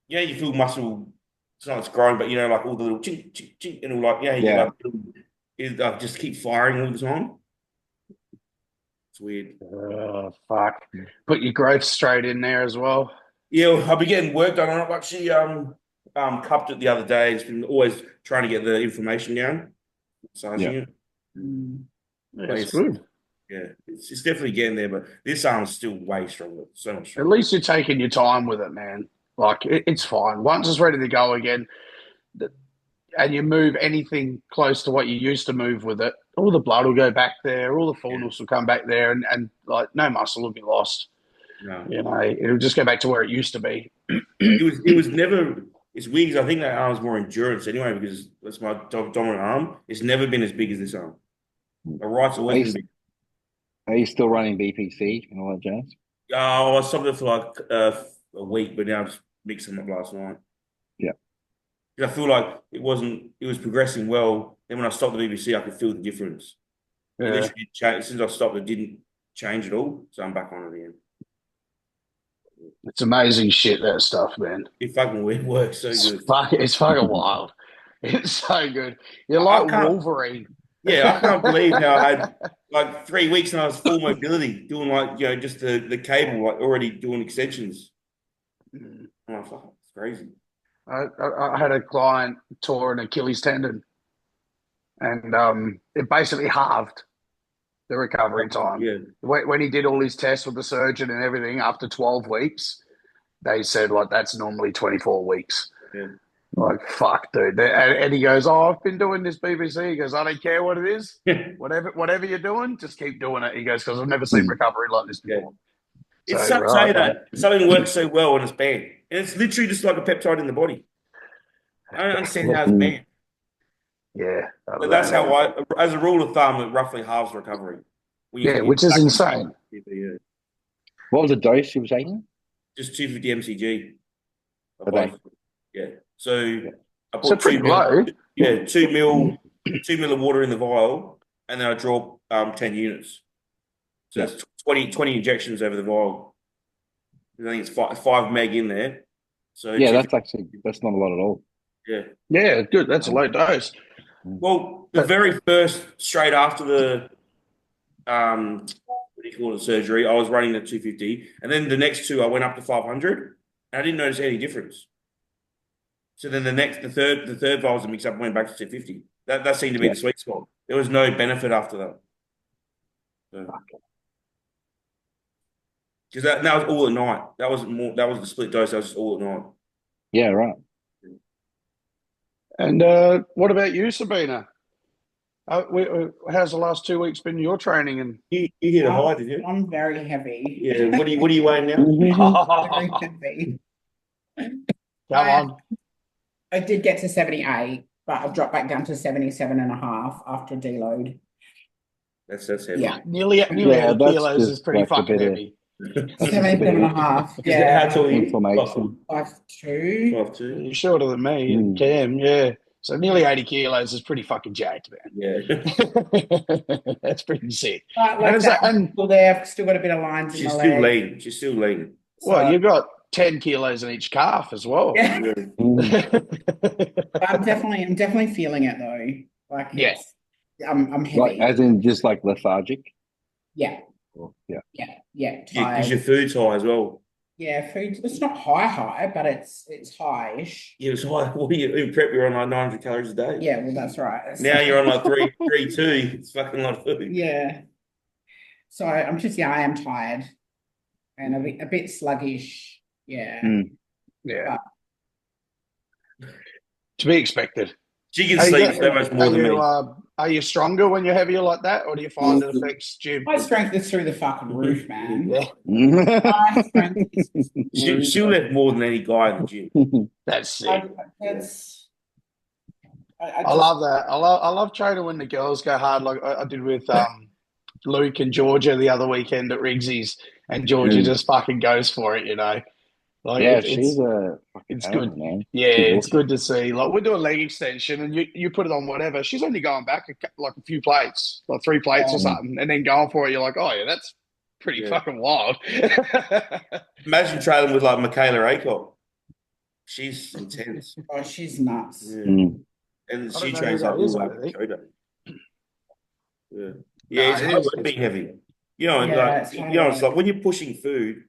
you feel muscle. It's not it's growing, but like all the little chink chink chink, and all like you get like just keep firing all the time. It's weird. Oh, fuck. Put your growth straight in there as well. Yeah, I'll be getting work done on it. Like she cupped it the other day. It's been always trying to get the inflammation down, massaging it. That's good. Yeah, it's definitely getting there, but this arm's still way stronger. So much At stronger. least you're taking your time with it, man. Like it's fine. Once it's ready to go again, and you move anything close to what you used to move with it, all the blood will go back there, all the fullness will come back there, and like no muscle will be lost. No. It'll just go back to where it used to be. It was never. It's weird because I think that arm's more endurance anyway because that's my dominant arm. It's never been as big as this arm. The right's always been big. Are you still running BPC and all that jazz? Oh, I stopped it for like a week, but now I just mixed them up last night. Yeah. I feel like it was progressing well. Then when I stopped the BBC, I could feel the difference. Yeah. It literally didn't change. Since I stopped, it didn't change at all. So I'm back on it again. It's amazing shit, that stuff, man. It fucking works so good. It's fucking wild. It's so good. You're like Wolverine. Yeah, I can't believe how I had like 3 weeks and I was full mobility doing like, just the cable, like already doing extensions. I'm like, fuck, it's crazy. I had a client tore an Achilles tendon and it basically halved the recovery time. Yeah. When he did all his tests with the surgeon and everything, after 12 weeks, they said, like, that's normally 24 weeks. Yeah. Like, fuck, dude. And he goes, oh, I've been doing this BBC. He goes, I don't care what it is. Whatever you're doing, just keep doing it. He goes, because I've never seen recovery like this before. Yeah. It's such that something works so well when it's banned. And it's literally just like a peptide in the body. I don't understand how it's banned. Yeah. But that's how as a rule of thumb, it roughly halves recovery. Yeah, which is insane. Yeah. What was the dose you were taking? Just 250 mcg. Okay. Yeah. So I put so pretty low. 2 mil of water in the vial, and then I draw 10 units. So that's 20 injections over the vial. I think it's 5 meg in there. So yeah, that's not a lot at all. Yeah. Yeah, good. That's a low dose. Well, the very first straight after the what do before the surgery. I was running at 250, and then the next two I went up to 500, and I didn't notice any difference. So then the third vials mix up went back to 250. That seemed to be the sweet spot. There was no benefit after that. Because that was all at night. That wasn't more. That was the split dose. That was just all at night. Yeah, right. And what about you, Sabina? How's the last 2 weeks been your training? And You hit a high, did you? I'm very heavy. Yeah. What are you weighing now? Very heavy. come on. I did get to 78, but I've dropped back down to 77.5 after deload. That's heavy. Yeah. Nearly 80 that's kilos just is pretty like a fucking bit of- heavy. 77.5. Yeah. How tall are you? Inflammation. 5'2". 5'2". You're shorter than me and Cam, yeah. So nearly 80 kilos is pretty fucking jacked, man. Yeah. That's pretty sick. But like still there, I've still got a bit of lines in She's my still leg. lean. She's still lean. Well, you've got 10 kilos in each calf as well. Yeah. Mm. I'm definitely feeling it though. Like Yeah. I'm heavy. Like, as in just like lethargic. Yeah. Yeah. Yeah. Because Tired. your food's high as well. Yeah, food. It's not high, but it's high-ish. Yeah, it's high. Well, in prep, you're on like 900 calories a day. Yeah, well, that's right. Now you're on like 332. It's fucking a lot of food. Yeah. So I am tired and a bit sluggish. Yeah. Mm. Yeah. To be expected. She can sleep so much more than me. Are you stronger when you're heavier like that, or do you find it affects gym? My strength is through the fucking roof, man. Yeah, My strength is She'll lift more than any guy in the gym. that's sick. I love that. I love training when the girls go hard, like I did with Luke and Georgia the other weekend at Riggsy's, and Georgia just fucking goes for it, you know. Like Yeah, it's she's a fucking it's animal, good. man. Yeah, She's it's awesome. good to see. Like we're doing leg extension, and you put it on whatever. She's only going back like a few plates, like 3 plates or something, and then going for it. You're like, oh yeah, that's pretty fucking wild. Imagine trailing with like Michaela Acock. She's intense. Oh, she's nuts. Yeah. Mm. And I she don't know trains who like that is, all I like think. Dakota. Yeah. Yeah, it's it hard is. work being heavy. You know, Yeah, like it's hard it's work. like when you're pushing food,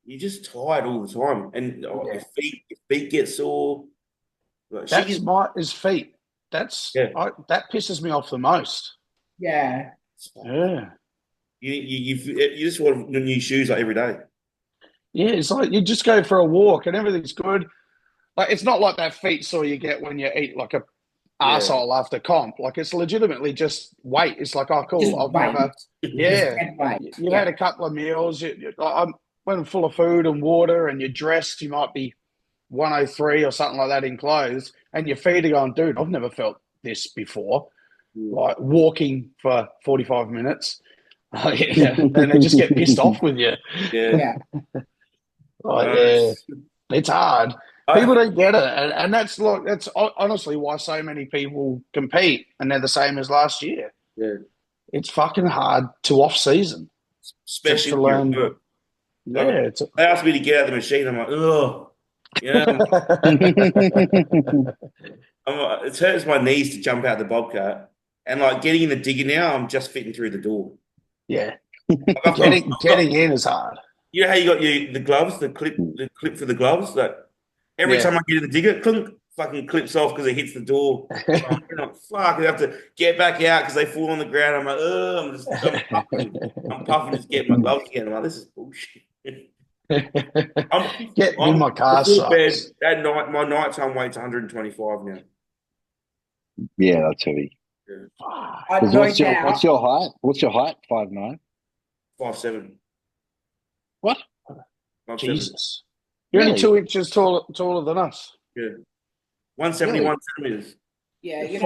you're just tired all the time. And your feet get sore. Like, His feet. That pisses me off the most. Yeah. Yeah. You just want new shoes like every day. Yeah, it's like you just go for a walk and everything's good. Like it's not like that feet sore you get when you eat like a arsehole after comp. Like it's legitimately just weight. It's like, oh, cool. Just I've weight. never. Yeah, you've had a couple of meals. I'm when full of food and water, and you're dressed. You might be 103 or something like that in clothes, and your feet are going, dude. I've never felt this before. Like walking for 45 minutes, and they just get pissed off with you. Yeah. It's hard. People don't get it, and that's honestly why so many people compete, and they're the same as last year. Yeah, it's fucking hard to off season, especially to learn. Yeah, they asked me to get out of the machine. I'm like, oh, yeah. It hurts my knees to jump out the bobcat, and like getting in the digger now, I'm just fitting through the door. Yeah, getting in is hard. You know how you got the gloves, the clip for the gloves. That every time I get in the digger, clunk, fucking clips off because it hits the door. I'm like, fuck, I have to get back out because they fall on the ground. I'm like, I'm puffing, just getting my gloves again. I'm like, this is bullshit. Getting in my car sucks. That night, my nighttime weight's 125 now. Yeah, that's heavy. Yeah. What's your height? What's your height? 5'9"? 5'7". What? 5'7". Jesus. You're only 2 inches taller than us. Yeah. 171 centimeters. Yeah, you're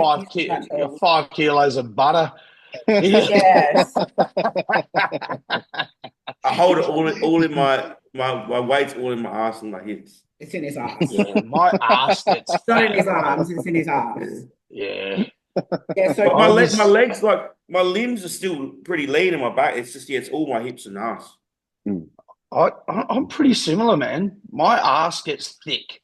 5 kilos of butter. Yes. I hold it all in my weight's all in my ass and my hips. It's in his ass. Yeah, my ass gets It's not in his arms, it's in his ass. Yeah. Yeah, so my legs, like my limbs are still pretty lean in my back. It's just it's all my hips and ass. I'm pretty similar, man. My ass gets thick.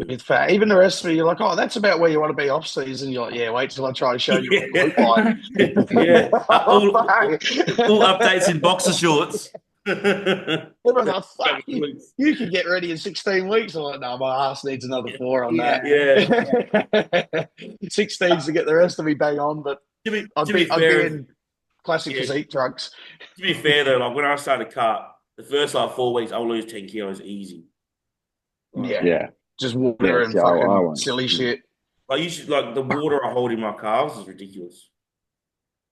with fat. Even the rest of me, you're like, oh, that's about where you want to be off season. You're like, yeah, wait till I try and show you what glute line. Yeah. All updates in boxer shorts. Everyone's like, fuck, you can get ready in 16 weeks. I'm like, no, my ass needs another 4 on that. Yeah. 16s to get the rest of me bang on, but to be fair, in classic physique trunks. To be fair, though, like when I started cut, the first 4 weeks, I'll lose 10 kilos easy. Yeah. Just water and fucking silly shit. Like the water I hold in my calves is ridiculous.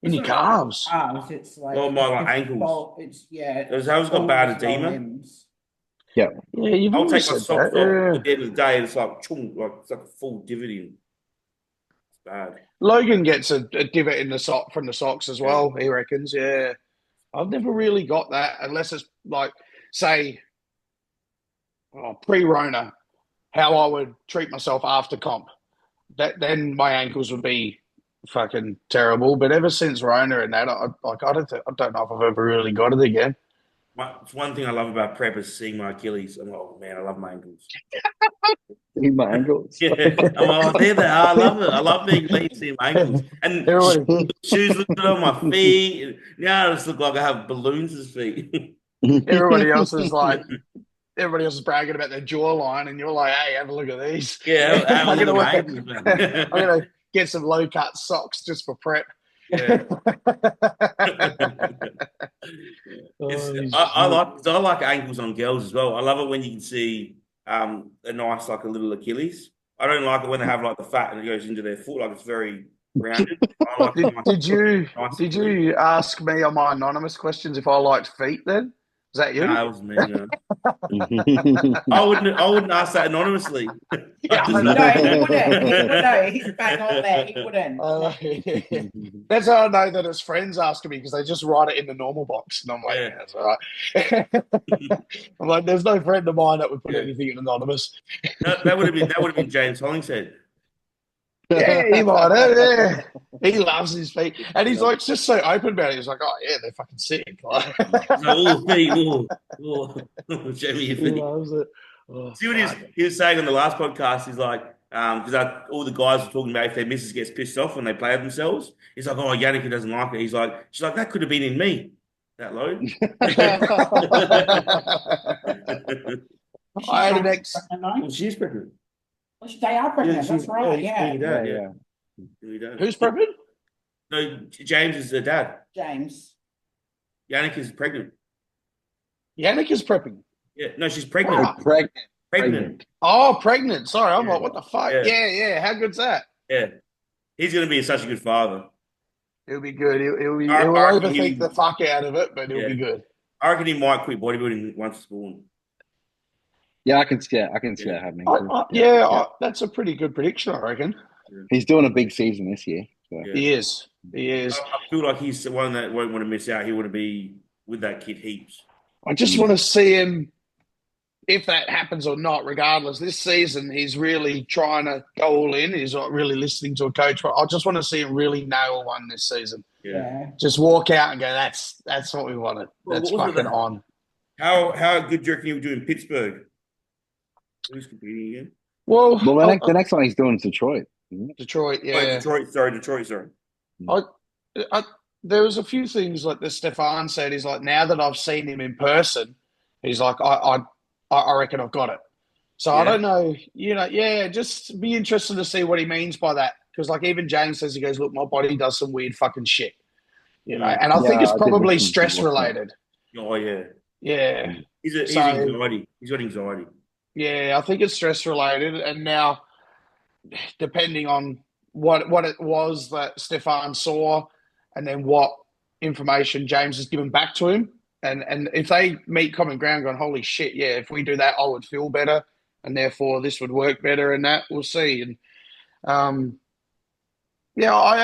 In your calves? It's like my ankles. It's I've got bad edema. Yeah. Yeah, you've I'll take my socks off at the end of the day, and it's like it's like a full dividend. It's bad. Logan gets a divot in the sock from the socks as well, he reckons. Yeah. I've never really got that unless it's like, say, pre-Rona, how I would treat myself after comp. Then my ankles would be fucking terrible. But ever since Rona and that, I don't know if I've ever really got it again. It's one thing I love about prep is seeing my Achilles. I'm like, oh man, I love my ankles. Seeing my ankles. Yeah, I'm like, there they are. I love it. I love being lean, seeing my ankles. And shoes look good on my feet. Now I just look like I have balloons as feet. Everybody else is bragging about their jawline, and you're like, hey, have a look at these. Yeah, I'm gonna get some low cut socks just for prep. Yeah. I like ankles on girls as well. I love it when you can see a nice a little Achilles. I don't like it when they have the fat and it goes into their foot, like it's very rounded. Did you ask me on my anonymous questions if I liked feet then? Was that you? No, it was me. No. I wouldn't ask that anonymously. Yeah, no, he wouldn't. No, he's bang on there. He wouldn't. That's how I know that his friends asking me because they just write it in the normal box, and I'm like, yeah, that's all right. I'm like, there's no friend of mine that would put anything in anonymous. That would have been James Hollingshead. Yeah, he might have. Yeah. He loves his feet. And he's just so open about it. He's like, oh, yeah, they're fucking sick. Jamie, your feet. He loves it. See what he was saying on the last podcast? He's like, because all the guys were talking about if their missus gets pissed off when they play themselves. He's like, oh, Yannicka doesn't like it. She's like, that could have been in me. That low. I had an ex. Well, she's pregnant. They are pregnant. That's right. Yeah. Who's pregnant? No, James is the dad. James. Yannick is pregnant. Yannick is pregnant. Yeah, no, she's pregnant. Pregnant. Oh, pregnant. Sorry, I'm like, what the fuck? Yeah. How good's that? Yeah, he's going to be such a good father. He'll be good. He'll overthink the fuck out of it, but he'll be good. I reckon he might quit bodybuilding once it's born. Yeah, I can see that happening. That's a pretty good prediction, I reckon. He's doing a big season this year. So. Yeah. He is. I feel like he's the one that won't want to miss out. He want to be with that kid heaps. I just want to see him, if that happens or not, regardless. This season, he's really trying to go all in. He's not really listening to a coach. I just want to see him really nail one this season. Yeah. Just walk out and go, that's what we wanted. That's fucking on. How good do you reckon he'll do in Pittsburgh? Who's competing again? Well, the next one he's doing is Detroit. Detroit, yeah. Detroit, sorry. There was a few things like this Stefan said. He's like, now that I've seen him in person, he's like, I reckon I've got it. So I don't know, just be interested to see what he means by that. Because even James says, he goes, look, my body does some weird fucking shit. And I think it's probably stress related. Oh, yeah. Yeah. He's anxiety. He's got anxiety. Yeah, I think it's stress related. And now, depending on what it was that Stefan saw and then what information James has given back to him, and if they meet common ground going, holy shit, yeah, if we do that, I would feel better, and therefore this would work better, and that we'll see. And I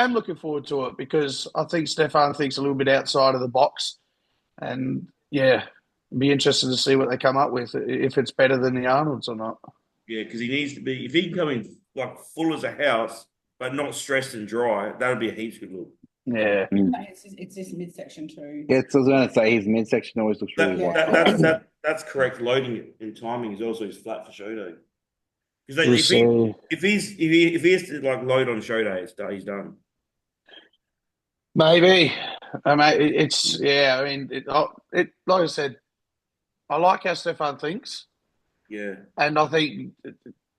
am looking forward to it because I think Stefan thinks a little bit outside of the box, and be interested to see what they come up with, if it's better than the Arnolds or not. Yeah, because he needs to be, if he can come in full as a house, but not stressed and dry, that would be a heaps good look. Yeah. It's this midsection too. Yeah, so I was going to say his midsection always looks really wide. That's correct. Loading and timing is also his flat for show day. Because We'll if see. he has to like load on show days, he's done. Maybe. It's yeah. I mean, it like I said, I like how Stefan thinks, Yeah. and I think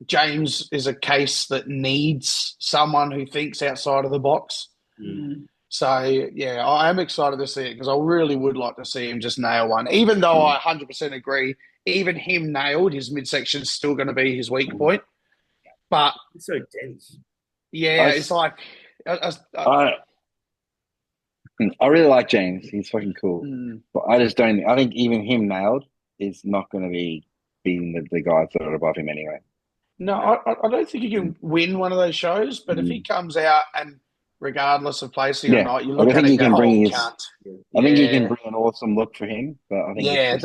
James is a case that needs someone who thinks outside of the box. Mm. So yeah, I am excited to see it because I really would like to see him just nail one. Even though I 100% agree, even him nailed, his midsection is still going to be his weak point. But It's so dense. yeah, it's like I really like James. He's fucking cool. mm, But I just don't. I think even him nailed is not going to be beating the guys that are above him anyway. no, I don't think he can win one of those shows. But if he comes out and regardless of placing or not, you look at it and go, "Oh, can't." I think he can bring an awesome look for him. But I think I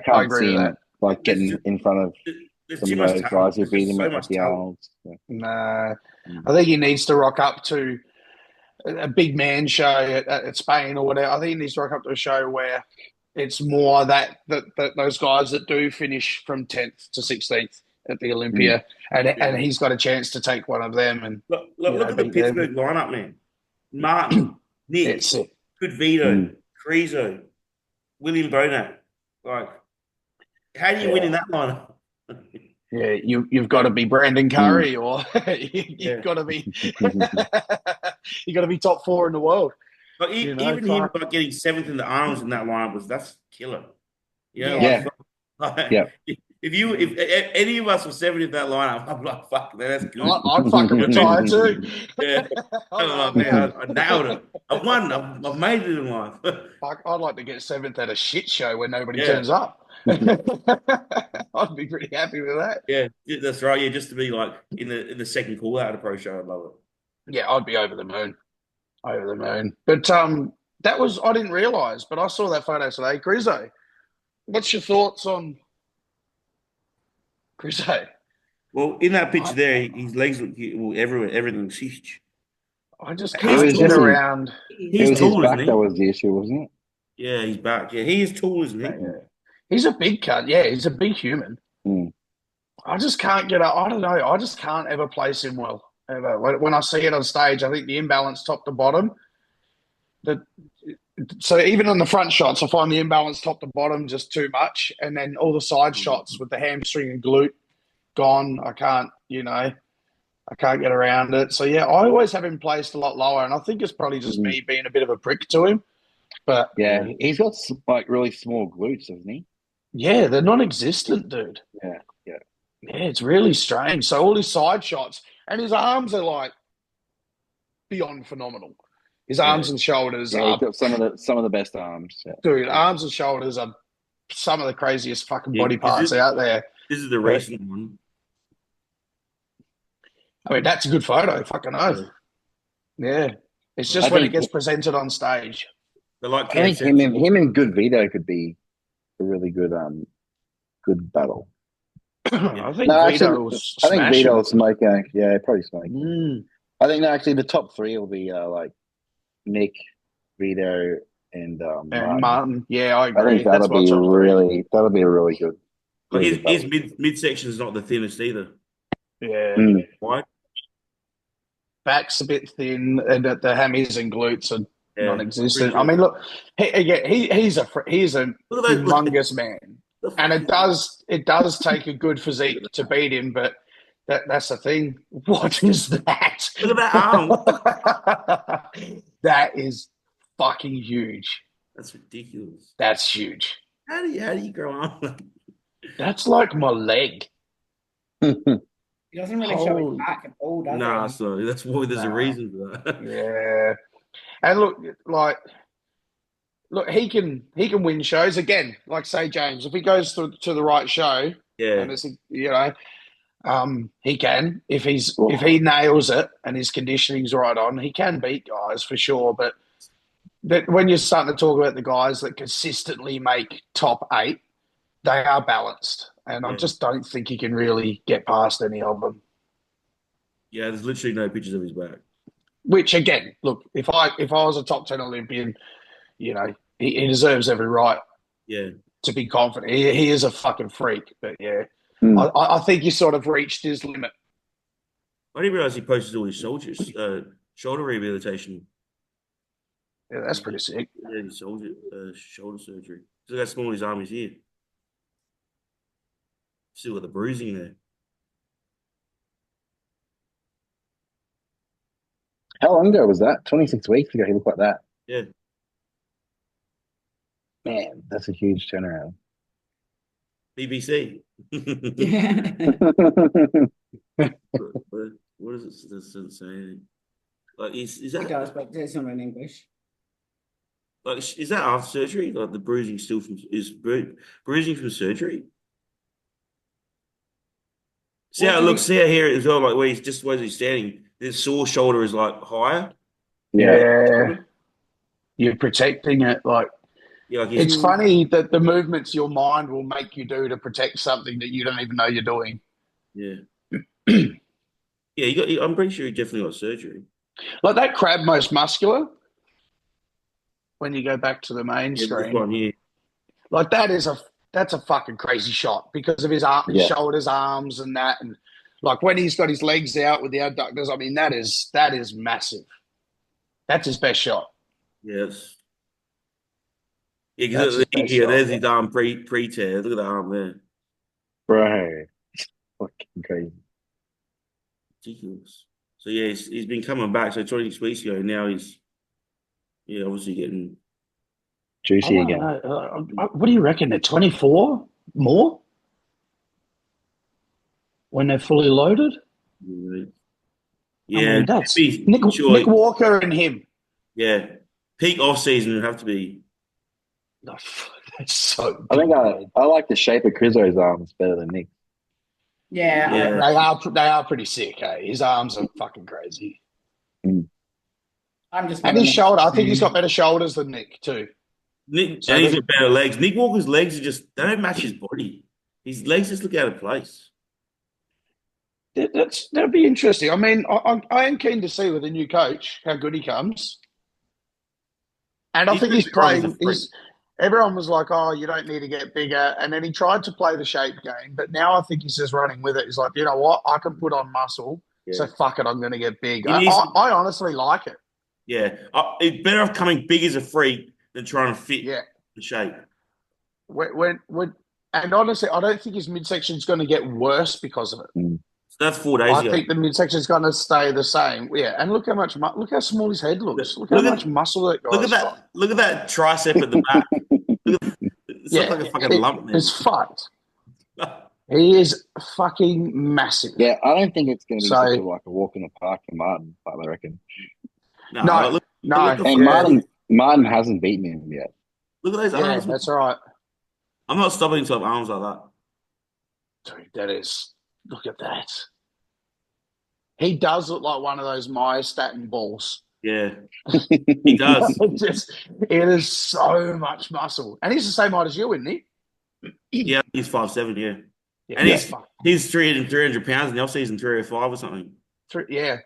can't agree see with him that. like getting in front of There's some too of much those talent. guys who beat him so at much the talent. Arnold's. Yeah. Nah, I think he needs to rock up to a big man show at Spain or whatever. I think he needs to rock up to a show where it's more that those guys that do finish from 10th to 16th at the Olympia, and he's got a chance to take one of them. And look at the Pittsburgh lineup, man. Martin, Nick, Good Vito, Creaso, William Bonac. Like, how do you win in that lineup? Yeah, you've got to be Brandon Curry, or you've got to be you got to be top 4 in the world. Like, even him like getting 7th in the Arnold's in that lineup that's killer. Yeah. If any of us were 7th in that lineup, I'm like, fuck, man, that's good. I'd fucking retire too. Yeah, I nailed it. I've won. I've made it in life. Fuck, I'd like to get 7th at a shit show where nobody turns up. I'd be pretty happy with that. Yeah, that's right. Yeah, just to be like in the second call out of a pro show, I'd love it. Yeah, I'd be over the moon. Over the moon. But that was, I didn't realise, but I saw that photo today. Grizzo, what's your thoughts on Grizzo? Well, in that picture there, his legs look everywhere. Everything's huge. I just can't get around. He's tall, his back that was the issue, wasn't it? Yeah, he's back. Yeah, he is tall, isn't he? Yeah. He's a big cut. Yeah, he's a big human. I just can't get up. I don't know. I just can't ever place him well. Ever. When I see it on stage, I think the imbalance top to bottom. So even on the front shots, I find the imbalance top to bottom just too much. And then all the side shots with the hamstring and glute gone, I can't get around it. So yeah, I always have him placed a lot lower, and I think it's probably just me being a bit of a prick to him. But yeah, he's got like really small glutes, doesn't he? Yeah, they're non-existent, dude. Yeah, it's really strange. So all his side shots and his arms are like beyond phenomenal. His arms and shoulders are he's got some of the best arms. Yeah. Dude, arms and shoulders are some of the craziest fucking body parts out there. This is the recent one. I mean, that's a good photo. Fucking oath. Yeah. It's just when it gets presented on stage. I think him and Good Vito could be a really good battle. I think Vito will smoke. Yeah, probably smoke. I think actually the top 3 will be like Nick, Vito, and Martin. Yeah, I agree. I think that'll be a really good. His midsection is not the thinnest either. Yeah. Why? Back's a bit thin, and the hammies and glutes are non-existent. I mean, look, he's a humongous man, and it does take a good physique to beat him. But that's the thing. What is that? Look at that arm. That is fucking huge. That's ridiculous. That's huge. How do you grow arm? That's like my leg. He doesn't really show his back at all, does he? Nah, so that's why there's a reason for that. Yeah. And look, he can win shows again. Like say James, if he goes to the right show, and it's, he can. If he nails it and his conditioning's right on, he can beat guys for sure. But when you're starting to talk about the guys that consistently make top 8, they are balanced, and I just don't think he can really get past any of them. Yeah, there's literally no pictures of his back. Which again, look, if I was a top 10 Olympian, he deserves every right. Yeah. To be confident, he is a fucking freak. But yeah, I think he sort of reached his limit. I didn't realize he posted all his soldiers, shoulder rehabilitation. Yeah, that's pretty sick. Yeah, his shoulder surgery. So that's small his arm is here. Still got the bruising there. How long ago was that? 26 weeks ago. He looked like that. Yeah. Man, that's a huge turnaround. BBC. Yeah. What is it? Doesn't say anything. Like, is It that does, but it's not in English. like is that after surgery? Like the bruising still from bruising from surgery? See how it looks. See how here as well. Like where he's standing. His sore shoulder is like higher. Yeah. You're protecting it. Like, Yeah, like it's funny that the movements your mind will make you do to protect something that you don't even know you're doing. Yeah. Yeah, I'm pretty sure he definitely got surgery. Like that crab most muscular, when you go back to the main This screen, one here. like that's a fucking crazy shot because of his shoulders, arms, and that, and like when he's got his legs out with the adductors. I mean, that is massive. That's his best shot. Yes. Yeah, because there's his arm pre-tear. Look at the arm there. Bro, fucking crazy. Ridiculous. So yeah, he's been coming back. So 26 weeks ago, now he's obviously getting juicy again. What do you reckon? They're 24 more when they're fully loaded. Yeah, I mean, that's Nick Walker and him. Yeah, peak off season would have to be. That's so. I think I like the shape of Crizzo's arms better than Nick. Yeah. They are pretty sick. Hey? His arms are fucking crazy. I'm just and his shoulder. I think he's got better shoulders than Nick too. And he's got better legs. Nick Walker's legs they don't match his body. His legs just look out of place. That'd be interesting. I mean, I am keen to see with the new coach how good he comes. And I think he's playing. Everyone was like, "Oh, you don't need to get bigger," and then he tried to play the shape game. But now I think he's just running with it. He's like, you know what? I can put on muscle, so fuck it, I'm going to get big. I honestly like it. Yeah, it's better off coming big as a freak than trying to fit the shape. And honestly, I don't think his midsection is going to get worse because of it. So that's 4 days ago. I think the midsection is going to stay the same. Yeah, and look how small his head looks. Look how much muscle that guy's got. Look at that tricep at the back. It's like a fucking lump. It's fucked. He is fucking massive. Yeah, I don't think it's going to be such a walk in the park for Martin, I reckon. No. And Martin hasn't beaten him yet. Look at those arms. That's right. I'm not stopping until I have arms like that. Dude, that is. Look at that. He does look like one of those myostatin balls. Yeah, he does. It is so much muscle. And he's the same height as you, isn't he? Yeah, he's 5'7", yeah. And he's 300 pounds in the off-season, 305 or something. The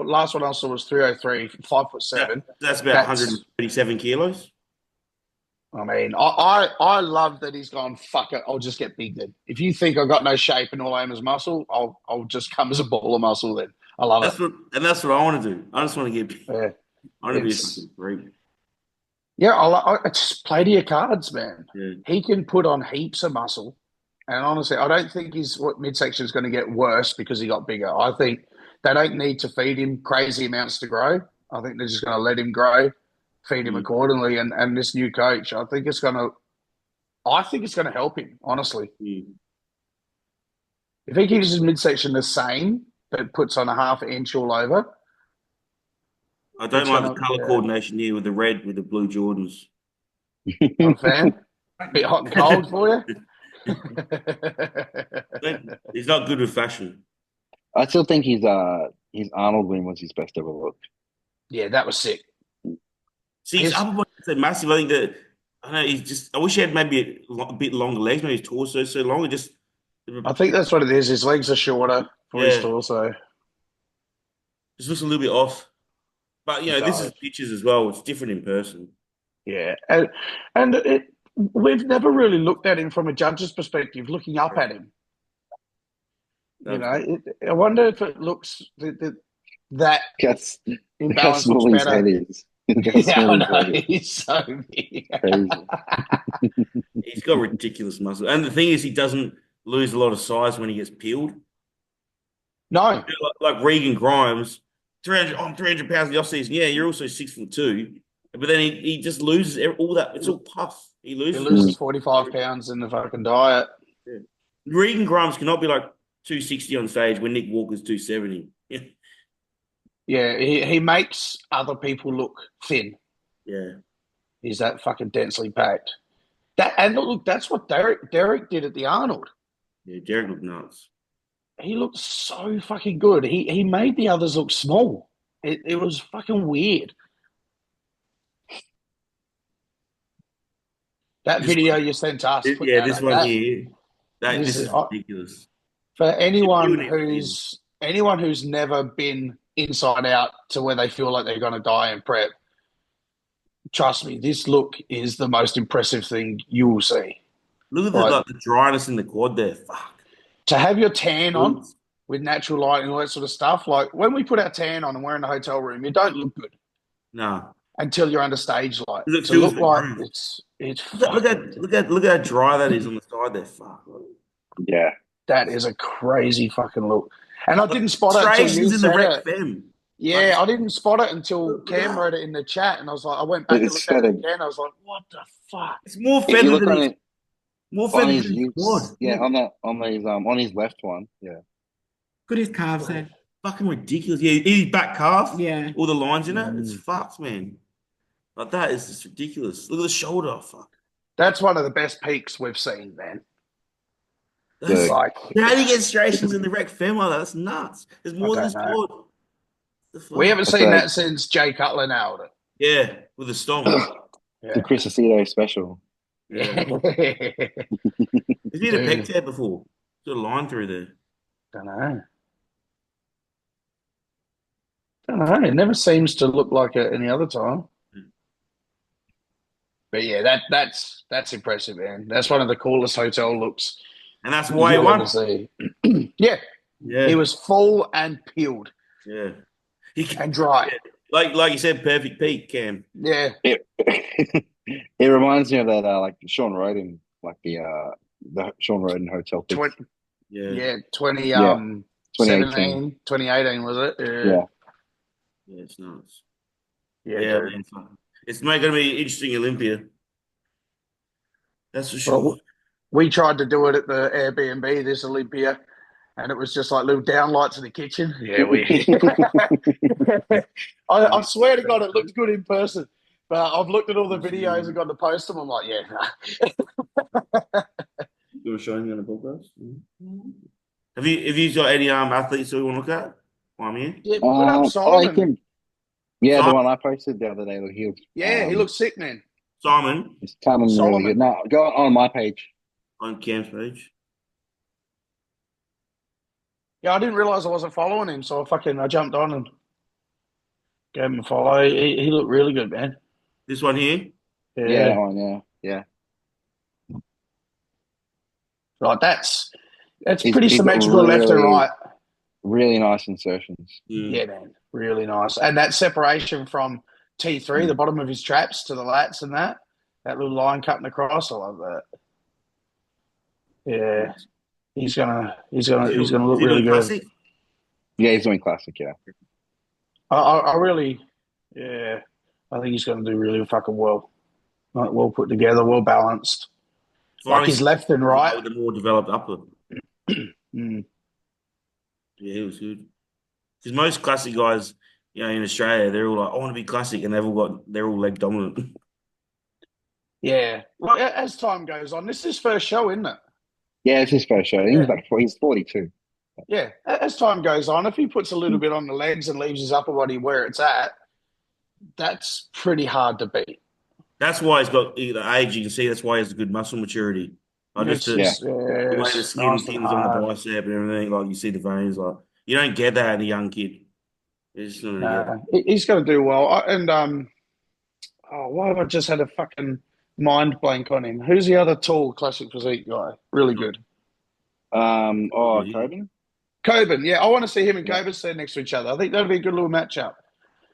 last one I saw was 303, 5'7". That's about 137 kilos. I mean, I love that he's gone, fuck it, I'll just get big then. If you think I've got no shape and all I am is muscle, I'll just come as a ball of muscle then. I love it. That's what I want to do. I just want to get big. Yeah. I want to be a fucking freak. Yeah, I just play to your cards, man. Yeah. He can put on heaps of muscle. And honestly, I don't think his midsection is going to get worse because he got bigger. I think they don't need to feed him crazy amounts to grow. I think they're just going to let him grow, feed him accordingly. And this new coach, I think it's going to help him, honestly. If he keeps his midsection the same, but puts on a half inch all over. I don't like the colour coordination here with the red with the blue Jordans. Not a fan? A bit hot and cold for you? He's not good with fashion. I still think his Arnold win was his best ever look. Yeah, that was sick. See, his upper body is massive. I think that I wish he had maybe a bit longer legs. Maybe his torso so long. I think that's what it is. His legs are shorter for his torso. Just looks a little bit off. But this is pictures as well. It's different in person. Yeah, and we've never really looked at him from a judge's perspective, looking up at him. I wonder if it looks that That's imbalance small looks his head better. is. How small his head is. He's so big. Crazy. He's got ridiculous muscle. And the thing is, he doesn't lose a lot of size when he gets peeled. No. Like Regan Grimes, 300, I'm 300 pounds in the off-season. Yeah, you're also 6'2". But then he just loses all that. It's all puff. He loses 45 pounds in the fucking diet. Yeah. Regan Grimes cannot be like 260 on stage when Nick Walker's 270. Yeah. Yeah, he makes other people look thin. Yeah. He's that fucking densely packed. Look, that's what Derek did at the Arnold. Yeah, Derek looked nuts. He looked so fucking good. He made the others look small. It was fucking weird. That video you sent us. This one here. This is ridiculous. For anyone who's never been inside out to where they feel like they're going to die in prep, trust me, this look is the most impressive thing you will see. Look at the dryness in the quad there. Fuck. To have your tan on with natural light and all that sort of stuff, like when we put our tan on and we're in the hotel room, it don't look good. No. Until you're under stage light. It feels like it's look how dry that is on the side there. Fuck. Yeah. That is a crazy fucking look. And I didn't spot it until you in the rec fem. Yeah, I didn't spot it until Cam wrote it in the chat, and I was like, I went back and looked at it again. I was like, what the fuck? It's more feathered than his quad. Yeah, on his left one. Yeah. Good his calves there. Fucking ridiculous. Yeah, his back calf. Yeah. All the lines in it. It's fucked, man. Like that is just ridiculous. Look at the shoulder. Fuck. That's one of the best peaks we've seen, man. That's like, how do you get striations in the rec fem like that? That's nuts. There's more than this quad. We haven't seen that since Jay Cutler nailed it. Yeah, with a stomp. The Chris Aceto special. Yeah. Has he had a pec tear before? Got a line through there. Don't know. It never seems to look like it any other time. But yeah, that's impressive, man. That's one of the coolest hotel looks. And that's why he won. Yeah. He was full and peeled. Yeah. And dry. Like you said, perfect peak, Cam. Yeah. It reminds me of that like Sean Roden, like the Sean Roden hotel peak. 2018 was it? Yeah. Yeah, it's nice. Yeah. It's going to be interesting Olympia. That's for sure. Well, we tried to do it at the Airbnb this Olympia, and it was just like little downlights in the kitchen. Yeah, I swear to God, it looked good in person. But I've looked at all the videos and got to post them. I'm like, yeah. You were showing me on the podcast? Mm-hmm. Have you got any athletes that we want to look at while I'm here? Yeah, put up Simon. Yeah, the one I posted the other day. He looks sick, man. Simon. It's coming really good. No, go on my page. On Cam's page. Yeah, I didn't realize I wasn't following him, so I jumped on and gave him a follow. He looked really good, man. This one here? Yeah. Right, that's pretty symmetrical left and right. Really nice insertions. Yeah, man. Really nice. And that separation from T3, the bottom of his traps to the lats and that little line cutting across, I love that. Yeah. He's gonna look really good. Classic? Yeah, he's doing classic, yeah. I really I think he's gonna do really fucking well. Like, well put together, well balanced. Like his left and right. With a more developed upper. Yeah, he was good. Because most classic guys, in Australia, they're all like, I want to be classic, and they're all leg dominant. Yeah. Well, as time goes on, this is his first show, isn't it? Yeah, it's his first show. He's 42. Yeah. As time goes on, if he puts a little bit on the legs and leaves his upper body where it's at, that's pretty hard to beat. That's why he's got the age. You can see that's why he has a good muscle maturity. The way the skin thins on the bicep and everything, like you see the veins, like you don't get that in a young kid. He's going to do well. Why have I just had a fucking mind blank on him? Who's the other tall classic physique guy? Really good. Tobin? Coburn, yeah. I want to see him and Coburn stand next to each other. I think that'd be a good little matchup.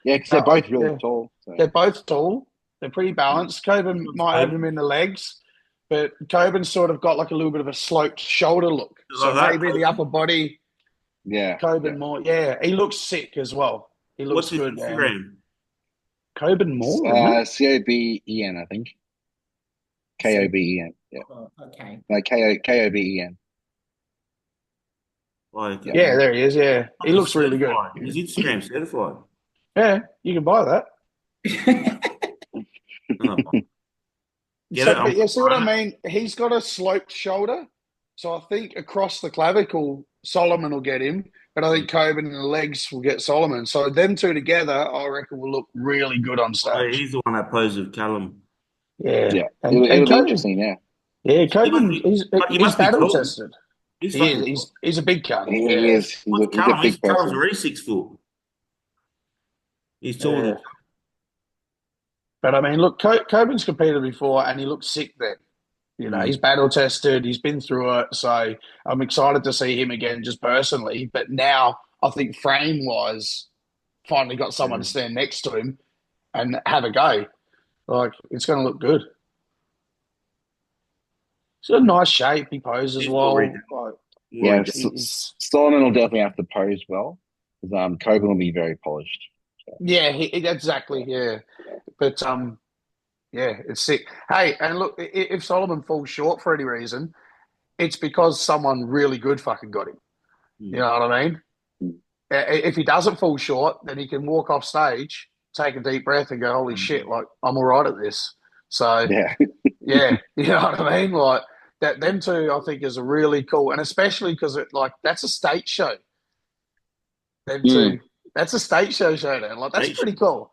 Yeah, because they're both really tall. So. They're both tall. They're pretty balanced. Coburn might have him in the legs, but Coburn's sort of got like a little bit of a sloped shoulder look. So maybe the upper body. Yeah. Coburn more. Yeah, he looks sick as well. He looks good, man. Coburn Moore, Coben, I think. Koben. Yeah. Oh, okay. No, Koben. Yeah, there he is. Yeah, he looks really good. His Instagram certified. Yeah, you can buy that. See what I mean? He's got a sloped shoulder, so I think across the clavicle, Solomon will get him, but I think Coburn in the legs will get Solomon. So them two together, I reckon, will look really good on stage. He's the one that posed with Callum. Yeah, and it'll be interesting. Yeah, Coburn, he's battle tested. He's a big cunt. He is. He's a big person. Callum's already 6 foot. He's taller. But I mean, look, Coburn's competed before, and he looked sick then. You know, he's battle tested. He's been through it. So I'm excited to see him again, just personally. But now I think frame-wise, finally got someone to stand next to him and have a go. Like, it's going to look good. It's a nice shape. He poses well. Yeah, Solomon will definitely have to pose well because Coburn will be very polished. So. Yeah, exactly. Yeah, but yeah, it's sick. Hey, and look, if Solomon falls short for any reason, it's because someone really good fucking got him. You know what I mean? If he doesn't fall short, then he can walk off stage, take a deep breath, and go, "Holy shit! Like I'm all right at this." So yeah, you know what I mean? Like that. Them two, I think, is a really cool, and especially because that's a state show. Them two, that's a state show showdown. Like that's pretty cool.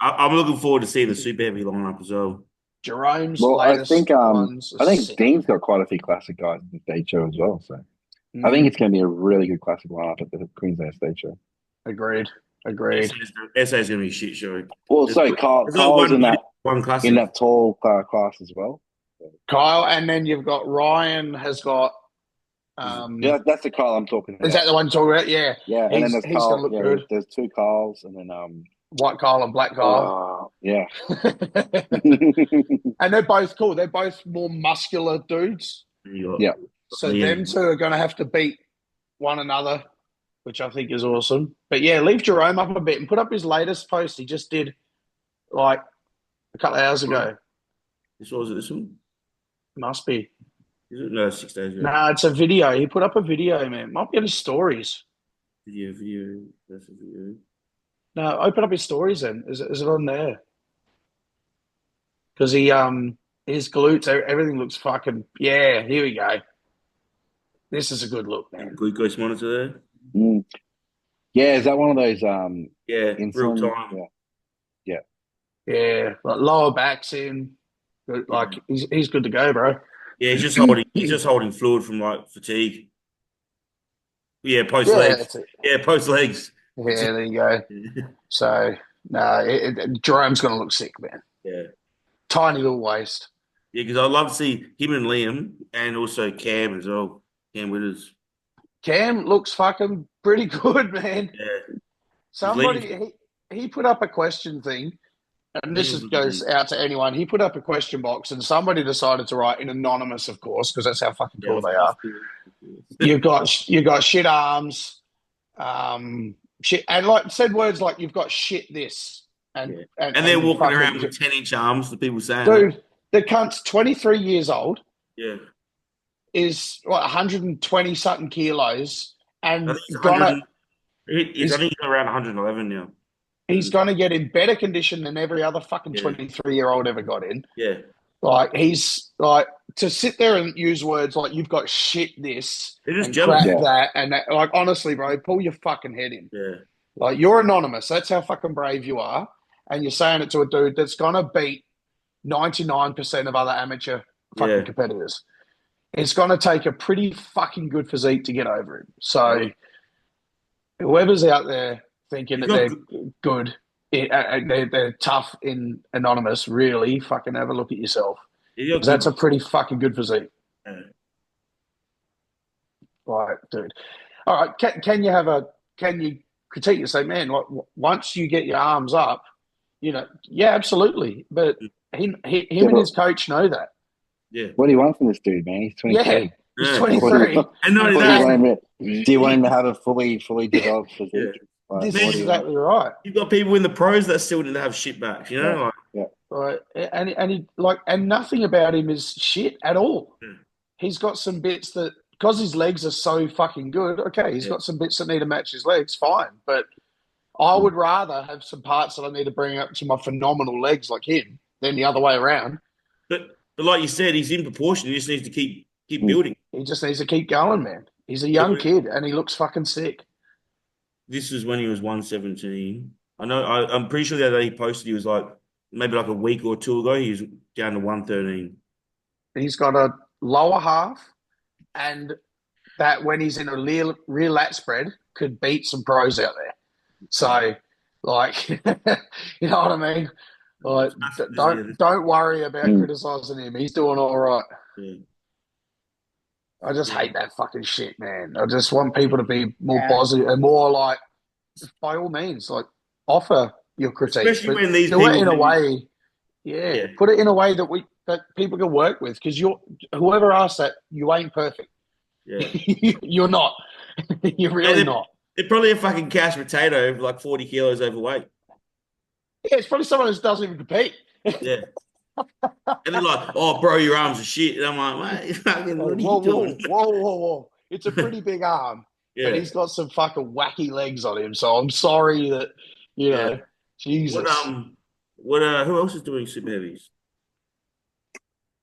I'm looking forward to seeing the super heavy lineup as well. Jerome's latest I think Dean's got quite a few classic guys in the stage show as well. So I think it's going to be a really good classic lineup at the Queensland stage show. Agreed. SA's going to be a shit show. Well, Kyle's in that tall class as well. So. Kyle, and then you've got Ryan has got. Yeah, that's the Kyle I'm talking about. Is that the one you're talking about? Yeah. Yeah, and then there's Kyle. Yeah, there's two Kyles, and then White Kyle and Black Kyle. Yeah. And they're both cool. They're both more muscular dudes. Yeah. So them two are going to have to beat one another, which I think is awesome. But yeah, leave Jerome up a bit and put up his latest post. He just did like a couple of hours ago. This one? Must be. Is it? No, 6 days ago. No, it's a video. He put up a video, man. Might be on his stories. Video. That's a video. No, open up his stories then. Is it on there? Because his glutes, everything looks fucking, yeah, here we go. This is a good look, man. Glucose monitor there? Yeah, is that one of those real time. Yeah. Like lower back's in. Like he's good to go, bro. Yeah, he's just holding fluid from like fatigue. Yeah, post legs. Yeah, post legs. Yeah, there you go. So Jerome's gonna look sick, man. Yeah. Tiny little waist. Yeah, because I'd love to see him and Liam and also Cam as well. Cam Withers. Cam looks fucking pretty good, man. Yeah. Somebody he put up a question thing, and this goes out to anyone. He put up a question box, and somebody decided to write in anonymous, of course, because that's how fucking cool they are. You've got shit arms, shit, and like said words like you've got shit this, and they're walking around with 10-inch arms. The people saying, dude, the cunt's 23 years old. Yeah. Is what 120 something kilos, and I think he's around 111 now. He's going to get in better condition than every other fucking 23-year-old ever got in. Yeah, like he's like to sit there and use words like "you've got shit this" and crap that, and that, like honestly, bro, pull your fucking head in. Yeah, like you're anonymous. That's how fucking brave you are, and you're saying it to a dude that's going to beat 99% of other amateur fucking competitors. It's going to take a pretty fucking good physique to get over him. So whoever's out there thinking that they're good, they're tough in anonymous, really fucking have a look at yourself. That's a pretty fucking good physique. Like, dude. All right, can you critique and say, man, like once you get your arms up, yeah, absolutely. But him and his coach know that. Yeah. What do you want from this dude, man? He's 23. He's Yeah. 23. And not only Do you want that, him to have a fully developed physique? Yeah. This is exactly right. You've got people in the pros that still didn't have shit back, Right. And nothing about him is shit at all. Yeah. He's got some bits that, because his legs are so fucking good, okay, he's got some bits that need to match his legs, fine. But I would rather have some parts that I need to bring up to my phenomenal legs like him than the other way around. But like you said, he's in proportion. He just needs to keep building. He just needs to keep going, man. He's a young kid and he looks fucking sick. This is when he was 117. I'm pretty sure the other day he posted he was like maybe like a week or two ago, he was down to 113. He's got a lower half, and that when he's in a rear lat spread could beat some pros out there. So, like, you know what I mean? Like, don't worry about criticizing him. He's doing all right. Yeah. I just hate that fucking shit, man. I just want people to be more positive and more like, by all means, like, offer your critique. Especially when these do people it in a way, put it in a way that people can work with, because whoever asks that, you ain't perfect. Yeah. You're not. You're really not. They're probably a fucking couch potato, like 40 kilos overweight. Yeah, it's probably someone who doesn't even compete. Yeah. And they're like, "Oh, bro, your arms are shit." And I'm like, "Mate, fucking, what are you doing?" Whoa. It's a pretty big arm, but he's got some fucking wacky legs on him. So I'm sorry that, know, Jesus. Who else is doing super heavies?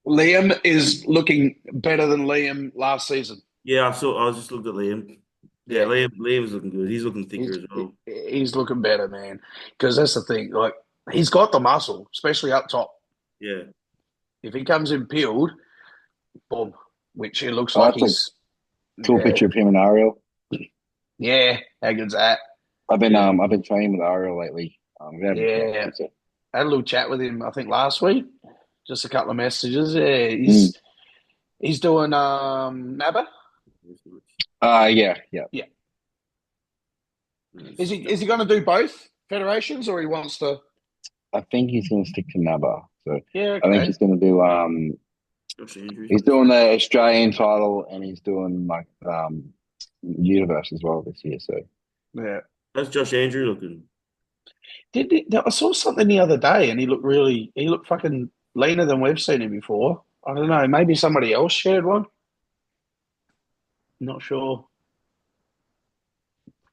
Liam is looking better than Liam last season. Yeah, I was just looking at Liam. Yeah, Liam's looking good. He's looking thicker as well. He's looking better, man. Because that's the thing. Like, he's got the muscle, especially up top. Yeah. If he comes in peeled, boom, which it looks like he's cool picture of him and Ariel. Yeah, how good's that? I've been training with Ariel lately. Had a little chat with him, I think, last week. Just a couple of messages. Yeah, he's doing NABA. Yeah. Is he going to do both federations, or he wants to? I think he's going to stick to NABA. So yeah, okay. I think he's going to do he's doing the Australian title, and he's doing like Universe as well this year. So yeah, how's Josh Andrew looking? I saw something the other day, and he looked fucking leaner than we've seen him before. I don't know. Maybe somebody else shared one. Not sure.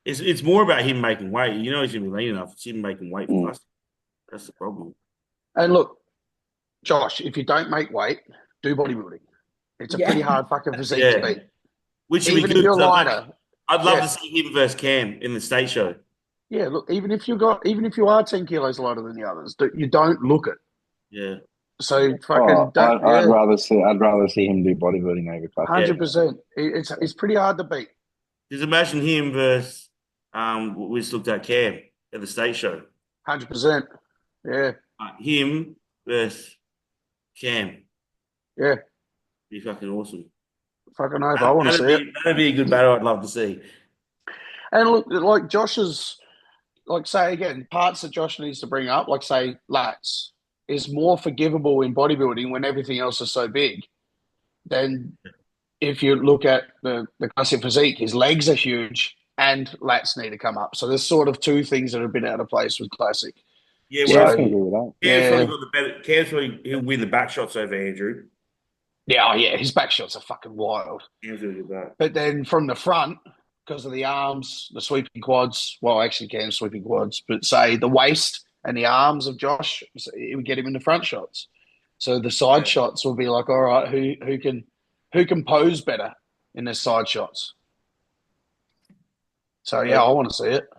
It's more about him making weight. You know he's going to be lean enough. It's him making weight for us. That's the problem. And look, Josh, if you don't make weight, do bodybuilding. It's a pretty hard fucking physique to beat. Which even if you're lighter. I'd love to see him versus Cam in the state show. Yeah, look, even if you are 10 kilos lighter than the others, you don't look it. Yeah. So fucking. I'd rather see him do bodybuilding over class. 100%. It's pretty hard to beat. Just imagine him versus we just looked at Cam at the state show. 100%. Yeah. Him versus Cam. Yeah. Be fucking awesome. Fucking hope. I want to see it. That'd be a good battle I'd love to see. And look, like Josh's, like say again, parts that Josh needs to bring up, like say lats, is more forgivable in bodybuilding when everything else is so big. Then if you look at the classic physique, his legs are huge and lats need to come up. So there's sort of two things that have been out of place with classic. Yeah, I can agree with that. Cam's probably got the better. Cam's probably he'll win the back shots over Andrew. Yeah, his back shots are fucking wild. Cam's gonna do that. But then from the front, because of the arms, the sweeping quads, well, actually Cam's sweeping quads, but say the waist and the arms of Josh, it would get him in the front shots. So the side shots will be like, all right, who can pose better in the side shots? So I want to see it.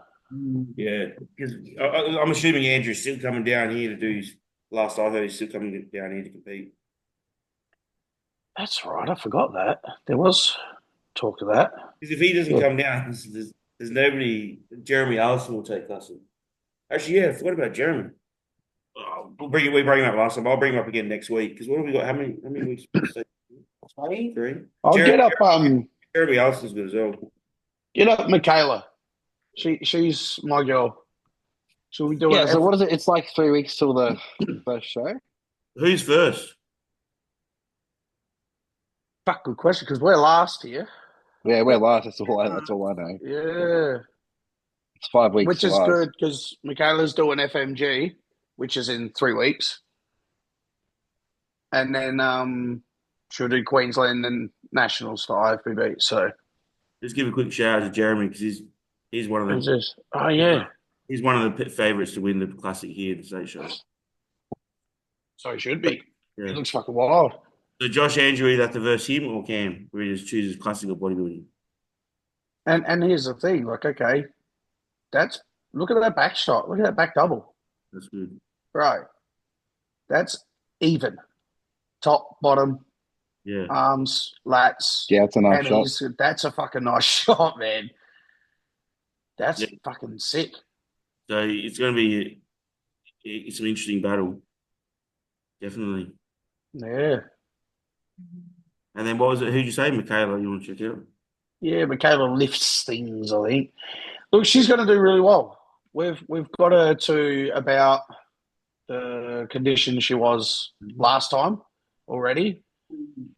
Yeah, because I'm assuming Andrew's still coming down here to do his last. I heard he's still coming down here to compete. That's right. I forgot that there was talk of that. Because if he doesn't come down, there's nobody. Jeremy Allison will take Custom. Actually, I forgot about Jeremy. We bring him up last time. I'll bring him up again next week. Because what have we got? How many weeks? 3. I'll get up. Everybody else is good as well. Get up, Michaela. She's my girl. She'll be doing Yeah, so it. what is it? It's like 3 weeks till the first show. Who's first? Fuck, good question, because we're last here. Yeah, we're last. That's all I know. Yeah. It's 5 weeks Which to is us. good because Michaela's doing FMG, which is in 3 weeks. And then she'll do Queensland and Nationals for IFBB. So Just give a quick shout out to Jeremy because he's one of who's the this? Oh yeah. he's one of the favourites to win the classic here at the state show. So he should be. Yeah. He looks fucking wild. So Josh Andrew either have to verse him or Cam, where he just chooses classic or bodybuilding. And here's the thing, like, okay, look at that back shot. Look at that back double. That's good. Right. That's even. Top, bottom, Yeah. arms, lats. Yeah, it's a nice shot. That's a fucking nice shot, man. That's Yeah. fucking sick. So it's going to be it's an interesting battle. Definitely. Yeah. And then what was it? Who'd you say? Michaela, you want to check out? Yeah, Michaela lifts things, I think. Look, she's going to do really well. We've got her to about the condition she was last time already.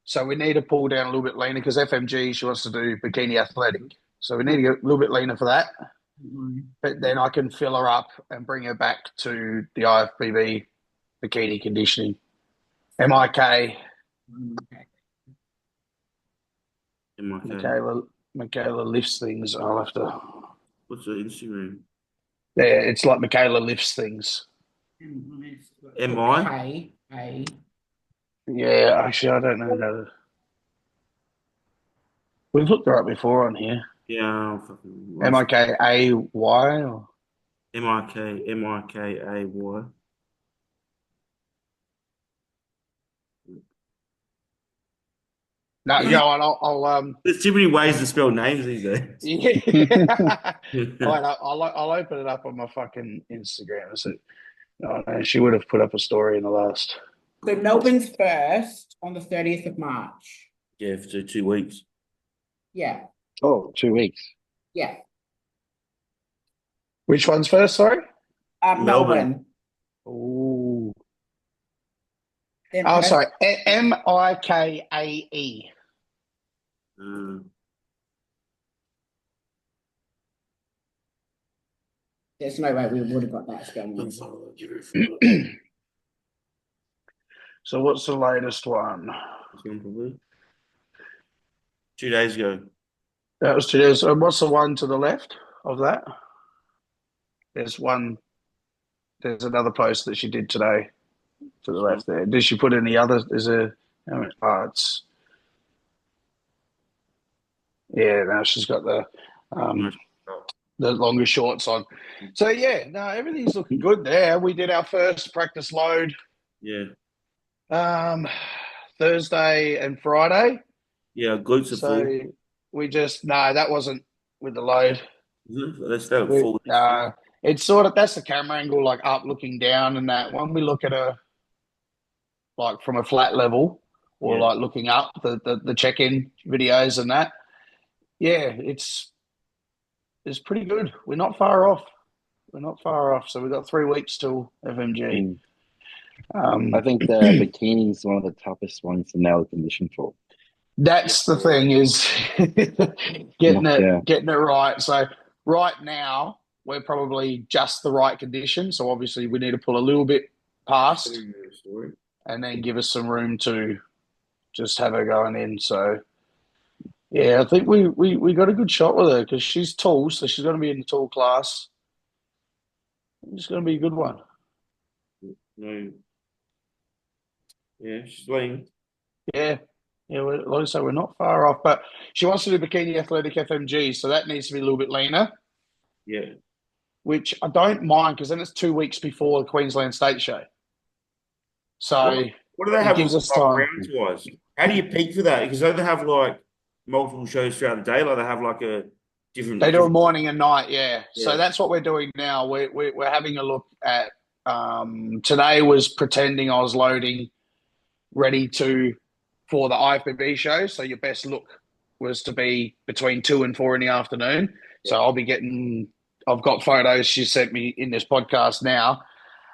So we need to pull down a little bit leaner because FMG, she wants to do bikini athletic. So we need to get a little bit leaner for that. But then I can fill her up and bring her back to the IFBB bikini conditioning. MIK. Michaela lifts things. I'll have to. What's the Instagram? Yeah, it's like Michaela lifts things. MI? Yeah, actually, I don't know how to. We've looked her up before on here. Yeah, MIKAY or MIKAY. no, go on. I'll There's too many ways to spell names these days. Yeah. I'll open it up on my fucking Instagram. So, oh, no, she would have put up a story in the last. So Melbourne's first on the 30th of March. Yeah, for 2 weeks. Yeah. Oh, 2 weeks. Yeah. Which one's first? Sorry. Melbourne. Ooh. Then Oh, Perth- sorry. MIKAE. There's no way we would have got that spelling. So what's the latest one? 2 days ago. That was 2 days. And what's the one to the left of that? There's another post that she did today to the left there. Did she put any others? No, she's got the longer shorts on. So yeah, no, everything's looking good there. We did our first practice load. Yeah. Thursday and Friday. Yeah, glutes are full. So we that wasn't with the load. That's full. It's sort of, that's the camera angle, like up looking down, and that when we look at a, like from a flat level or like looking up the check-in videos and that, yeah, it's pretty good. We're not far off. So we've got 3 weeks till FMG. I think the bikini is one of the toughest ones to nail the condition for. That's the thing, is getting it right. So right now we're probably just the right condition. So obviously we need to pull a little bit past and then give us some room to just have her going in. So yeah, I think we got a good shot with her because she's tall, so she's going to be in the tall class. It's going to be a good one. Yeah, she's playing. Yeah. Yeah, like I say, we're not far off, but she wants to do bikini athletic FMG, so that needs to be a little bit leaner. Yeah. Which I don't mind because then it's 2 weeks before the Queensland State Show. So what do they have? Gives us time. Rounds-wise? How do you peak for that? Because don't they have like multiple shows throughout the day? Like they have like a different. They do a morning and night, yeah. So that's what we're doing now. We're having a look at. Today was pretending I was loading, ready for the IFBB show. So your best look was to be between 2 and 4 in the afternoon. So I'll be I've got photos she sent me in this podcast now.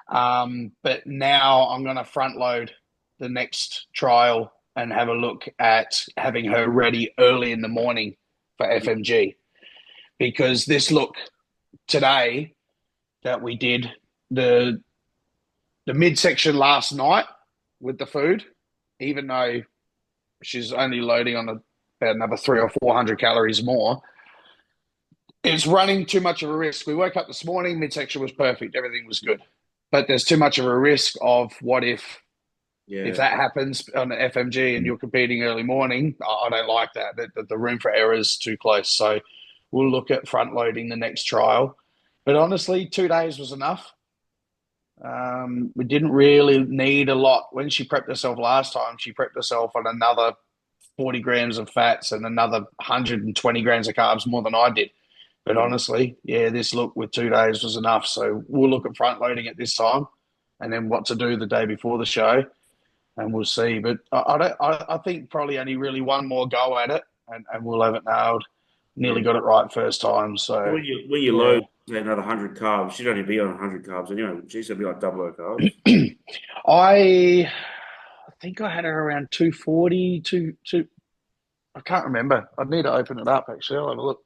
But now I'm going to front load the next trial and have a look at having her ready early in the morning for FMG. Because this look today that we did, the midsection last night with the food, even though she's only loading on about another 300 or 400 calories more, it's running too much of a risk. We woke up this morning, midsection was perfect, everything was good. But there's too much of a risk of what if that happens on the FMG and you're competing early morning. I don't like that. The room for error is too close. So we'll look at front loading the next trial. But honestly, 2 days was enough. We didn't really need a lot. When she prepped herself last time, she prepped herself on another 40 grams of fats and another 120 grams of carbs more than I did. But honestly, this look with 2 days was enough. So we'll look at front loading at this time and then what to do the day before the show, and we'll see. But I think probably only really one more go at it and we'll have it nailed. Nearly got it right first time. So when you load another 100 carbs, she'd only be on 100 carbs anyway. She's going to be like double her carbs. I think I had her around 240, I can't remember. I'd need to open it up, actually. I'll have a look.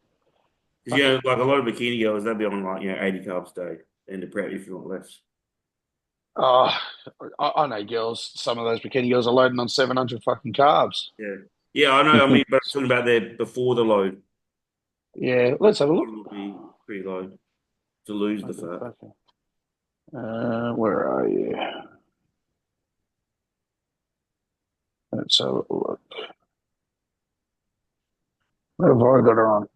Because, like a lot of bikini girls, they'll be on like 80 carbs a day in the prep if you want less. Oh, I know girls. Some of those bikini girls are loading on 700 fucking carbs. Yeah, I know. I mean, but I'm talking about there before the load. Yeah, let's have a look. It'll be pretty low to lose the fat. Where are you? Let's have a look. What have I got her on?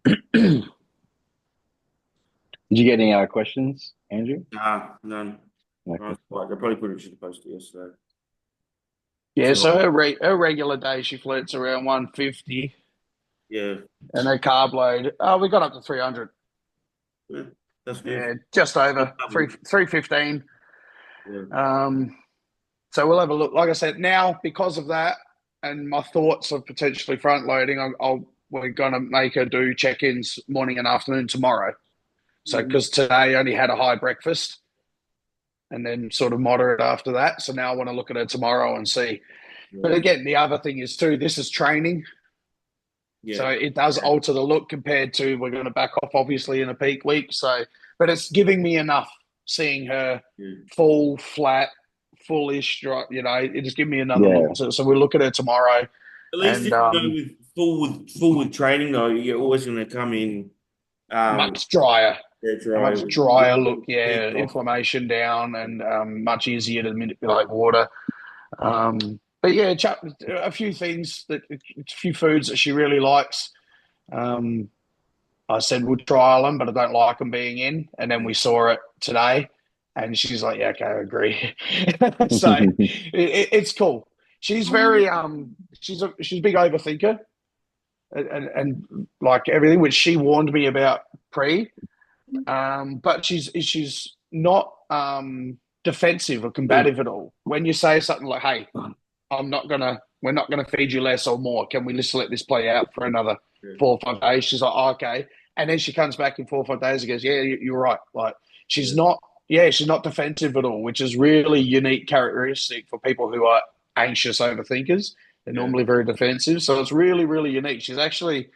Did you get any other questions, Andrew? Nah, none. Okay. I probably put it in the post yesterday. Yeah, so her regular day, she flirts around 150. Yeah. And her carb load, we got up to 300. Yeah, that's good. Yeah, just over 315. Yeah. So we'll have a look. Like I said, now because of that and my thoughts of potentially front loading, we're going to make her do check-ins morning and afternoon tomorrow. So because today only had a high breakfast and then sort of moderate after that. So now I want to look at her tomorrow and see. Yeah. But again, the other thing is too, this is training. Yeah. So it does alter the look compared to, we're going to back off obviously in a peak week. So, but it's giving me enough seeing her full, flat, fullish, it just give me another look. So we'll look at her tomorrow. At least if you go with training though, you're always going to come in much drier. Yeah, much drier look, inflammation down and much easier to manipulate water. But yeah, a few things, a few foods that she really likes. I said we'll trial them, but I don't like them being in. And then we saw it today and she's like, yeah, okay, I agree. So it's cool. She's very, she's a big overthinker and like everything, which she warned me about pre. But she's not defensive or combative at all. When you say something like, "Hey, we're not gonna feed you less or more. Can we just let this play out for another 4 or 5 days?" She's like, oh, "Okay," and then she comes back in 4 or 5 days and goes, "Yeah, you're right." Like she's not defensive at all, which is really unique characteristic for people who are anxious overthinkers. They're normally very defensive, so it's really, really unique. She's actually,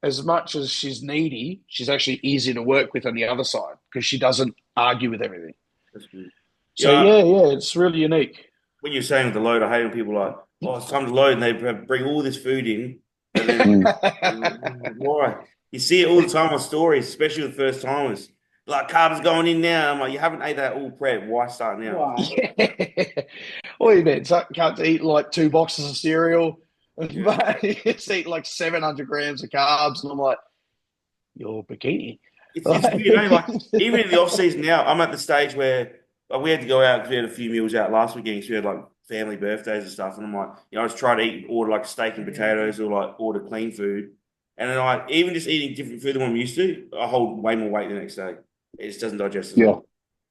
as much as she's needy, she's actually easy to work with on the other side because she doesn't argue with everything. That's good. So it's really unique. When you're saying the load, I hate when people are like, "Oh, it's time to load," and they bring all this food in. And then, why? You see it all the time on stories, especially with first timers. Like, carbs going in now. I'm like, you haven't ate that all prep. Why start now? Why? What do you mean? Can't eat like 2 boxes of cereal. But it's eating like 700 grams of carbs, and I'm like, you're bikini. It's weird, like even in the off season now, I'm at the stage where we had to go out because we had a few meals out last weekend. So we had like family birthdays and stuff, and I'm like, I was trying to order like steak and potatoes or like order clean food, and then like even just eating different food than what I'm used to, I hold way more weight the next day. It just doesn't digest as well.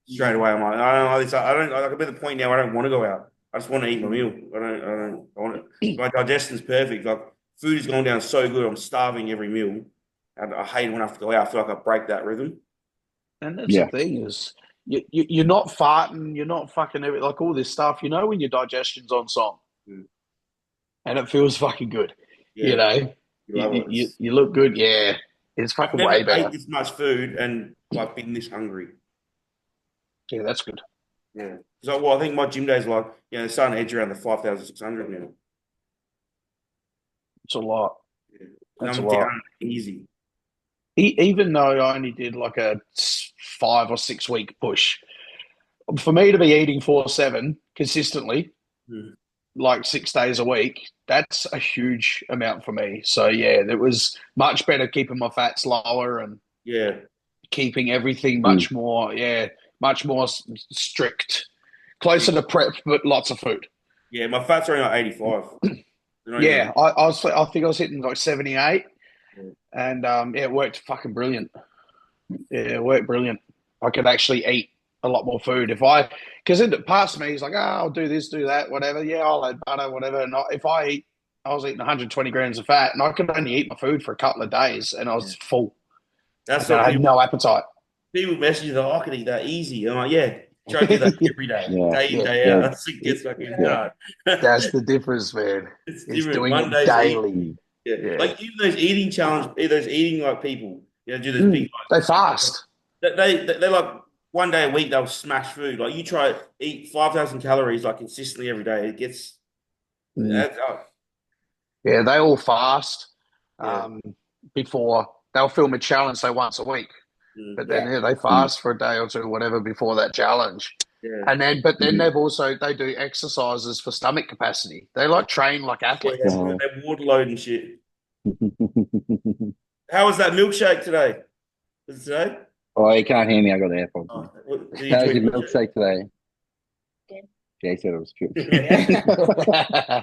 Straight away, I'm like, I don't like I'm at the point now I don't want to go out. I just want to eat my meal. I want it. My digestion's perfect. Like food is going down so good. I'm starving every meal. And I hate when I have to go out. I feel like I break that rhythm. And that's the thing is, you're not farting, you're not fucking like all this stuff. You know when your digestion's on song, and it feels fucking good. Yeah. You look good. Yeah, it's I've fucking never way better. ate this much food and like been this hungry. Yeah, that's good. Yeah. So, well, I think my gym days like, they're starting to edge around the 5,600 now. It's a lot. Yeah. That's I'm a lot. down easy. Even though I only did like a 5 or 6 week push, for me to be eating 4-7 consistently, like 6 days a week, that's a huge amount for me. So yeah, it was much better keeping my fats lower and keeping everything much more strict, closer to prep, but lots of food. Yeah, my fats are only like 85. Yeah, I think I was hitting like 78, and it worked fucking brilliant. Yeah, it worked brilliant. I could actually eat a lot more food because past me, he's like, I'll do this, do that, whatever. Yeah, I'll add butter, whatever. And I was eating 120 grams of fat, and I could only eat my food for a couple of days, and I was full. That's I had no appetite. People message you, I can eat that easy. I'm like, try to do that every day, day in, day out. That's it gets fucking hard. That's the difference, man. It's doing One it daily. Like even those eating challenge, those eating like people, do those big. They fast. They like 1 day a week they'll smash food. Like you try to eat 5,000 calories like consistently every day, it gets. Yeah, they all fast. Before they'll film a challenge, say once a week. But then they fast for a day or two, whatever, before that challenge. Yeah. And then, they do exercises for stomach capacity. They like train like athletes. Yeah, they water load and shit. How was that milkshake today? Was it today? Oh, you can't hear me. I got the AirPods. How was your milkshake today? Jay said it was good.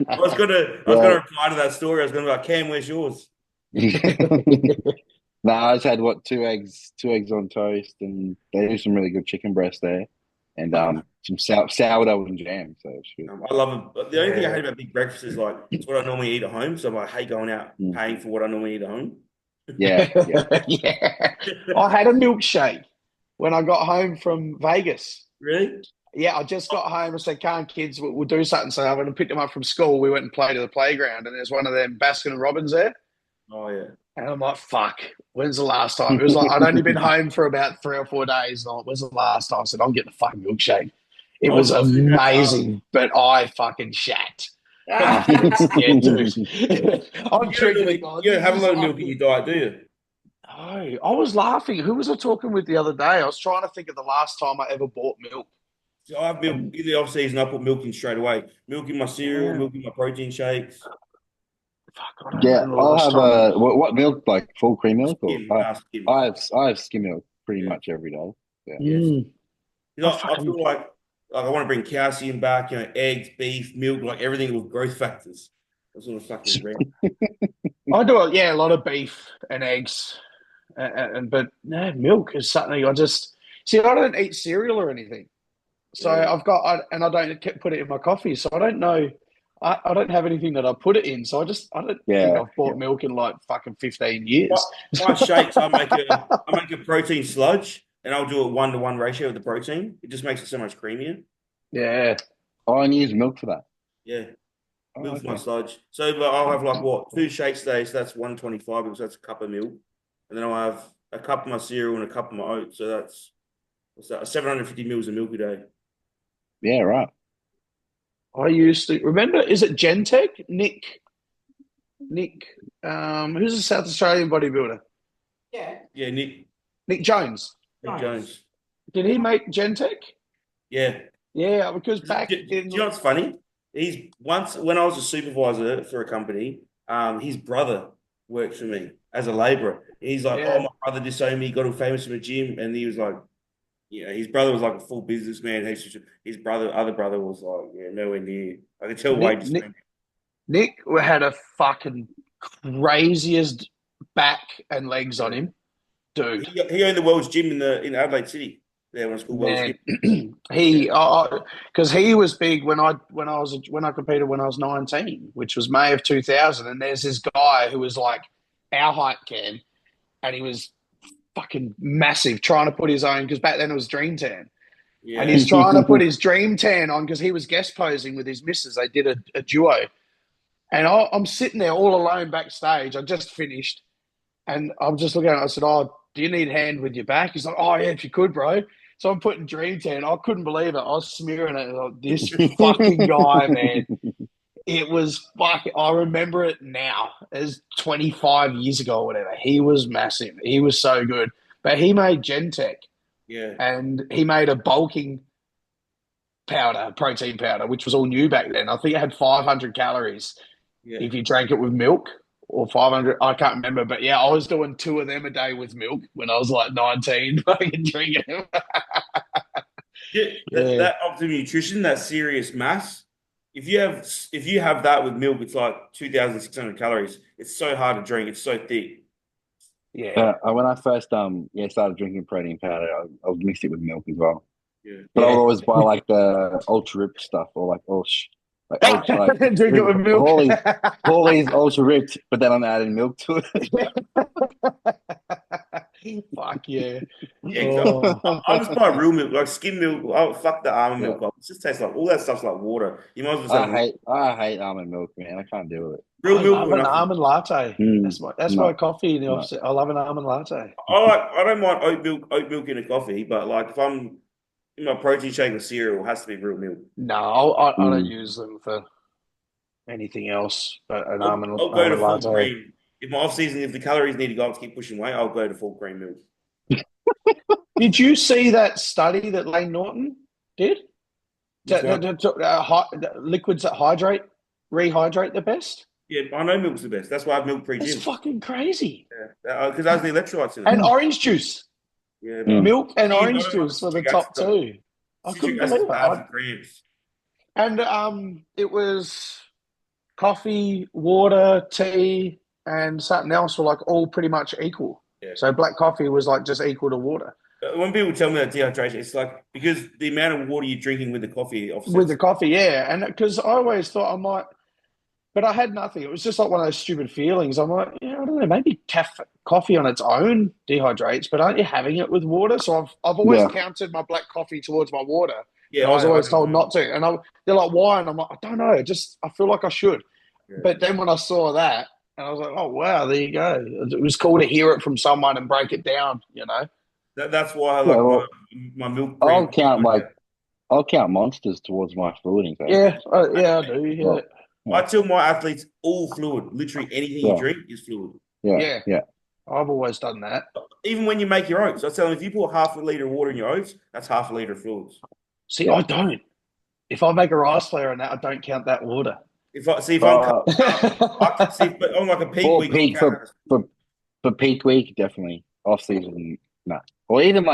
I was gonna reply to that story. I was gonna be like, Cam, where's yours? No, I just had 2 eggs on toast, and they do some really good chicken breast there, and some sourdough and jam. So I love it. The only thing I hate about big breakfast is like it's what I normally eat at home. So I hate going out paying for what I normally eat at home. Yeah. I had a milkshake when I got home from Vegas. Really? Yeah, I just got home and said, "Can't kids, we'll do something." So I went and picked them up from school. We went and played to the playground, and there's one of them Baskin and Robbins there. Oh yeah. And I'm like, fuck, when's the last time? It was like, I'd only been home for about 3 or 4 days. And I'm like, when's the last time? I said, I'm getting a fucking milkshake. It was amazing, but I fucking shat. Yeah, dude. I'm drinking. You don't have a lot of milk in your diet, do you? No, I was laughing. Who was I talking with the other day? I was trying to think of the last time I ever bought milk. So I have milk in the off season. I put milk in straight away. Milk in my cereal, milk in my protein shakes. Fuck, I'll have what milk, like full cream milk, or skim. I have skim milk pretty much every day. Yeah. I feel like I want to bring calcium back. Eggs, beef, milk, like everything with growth factors. That's what I'm fucking bring. I do a lot of beef and eggs, but milk is something I just see. I don't eat cereal or anything, so I don't put it in my coffee, so I don't know. I don't have anything that I put it in, so I don't think I've bought milk in like fucking 15 years. My shakes, I make a protein sludge, and I'll do a 1-to-1 ratio of the protein. It just makes it so much creamier. Yeah. Oh, and you use milk for that? Yeah. Milk for my sludge. So I'll have 2 shakes a day, so that's 125 because that's a cup of milk. And then I'll have a cup of my cereal and a cup of my oats, so that's 750 mils of milk a day. Yeah, right. I used to remember. Is it Gentech? Nick, who's a South Australian bodybuilder? Yeah, Nick Jones. Nick Jones. Did he make Gentech? Yeah. Yeah, because back. Do you know what's funny? When I was a supervisor for a company, his brother worked for me as a labourer. He's like, my brother disowned me, got him famous in the gym, and he was like. His brother was like a full businessman. His other brother was like, nowhere near. I could tell Wade. Nick had a fucking craziest back and legs on him, dude. He owned the world's gym in Adelaide City. Yeah, when school was. Man, because he was big when I competed when I was 19, which was May of 2000. And there's this guy who was like our height, Cam, and he was fucking massive, trying to put his own, because back then it was Dream Tan. Yeah. And he's trying to put his Dream Tan on because he was guest posing with his missus. They did a duo. And I'm sitting there all alone backstage. I just finished. And I'm just looking at it. I said, "Oh, do you need a hand with your back?" He's like, "Oh, yeah, if you could, bro." So I'm putting Dream Tan. I couldn't believe it. I was smearing it. Like, this fucking guy, man. It was fucking, I remember it now. It was 25 years ago or whatever. He was massive. He was so good. But he made Gentech. Yeah. And he made a bulking powder, protein powder, which was all new back then. I think it had 500 calories if you drank it with milk, or 500. I can't remember. But yeah, I was doing 2 of them a day with milk when I was like 19, fucking drinking them. That optimum nutrition, that serious mass. If you have that with milk, it's like 2,600 calories. It's so hard to drink. It's so thick. Yeah. When I first started drinking protein powder, I would mix it with milk as well. Yeah. But I would always buy like the ultra ripped stuff, or like Drink it with milk. All these ultra ripped, but then I'm adding milk to it. Fuck yeah. I just buy real milk, like skim milk. Oh, fuck the almond milk. It just tastes like, all that stuff's like water. You might as well say, I hate almond milk, man. I can't deal with it. Real milk. I love an almond latte. That's my coffee in the office. I love an almond latte. I don't mind oat milk in a coffee, but like if I'm in my protein shake or cereal, it has to be real milk. No, I don't use them for anything else but an almond latte. I'll go to full cream. If my off season, if the calories need to go up to keep pushing weight, I'll go to full cream milk. Did you see that study that Lane Norton did? Liquids that rehydrate the best? Yeah, I know milk's the best. That's why I have milk pre-gym. It's fucking crazy. Yeah, because that's the electrolytes in it. And orange juice. Yeah, milk and orange juice were the top 2. I couldn't believe it. And it was coffee, water, tea, and something else were like all pretty much equal. Yeah. So black coffee was like just equal to water. When people tell me that dehydration, it's like because the amount of water you're drinking with the coffee offsets. With the coffee, yeah. And because I always thought I might, but I had nothing. It was just like one of those stupid feelings. I'm like, I don't know, maybe coffee on its own dehydrates, but aren't you having it with water? So I've always counted my black coffee towards my water. Yeah, I was always told not to. And they're like, why? And I'm like, I don't know. I feel like I should. Yeah. But then when I saw that, and I was like, oh, wow, there you go. It was cool to hear it from someone and break it down, That's why I like my milk. I'll count monsters towards my fluid intake. Yeah, I do. Yeah. I tell my athletes all fluid. Literally anything you drink is fluid. Yeah. I've always done that. Even when you make your oats, I tell them if you put half a litre of water in your oats, that's half a litre of fluids. See, I don't. If I make a rice flour and that, I don't count that water. I'm like a peak week. For peak week, definitely. Off season, no. Or even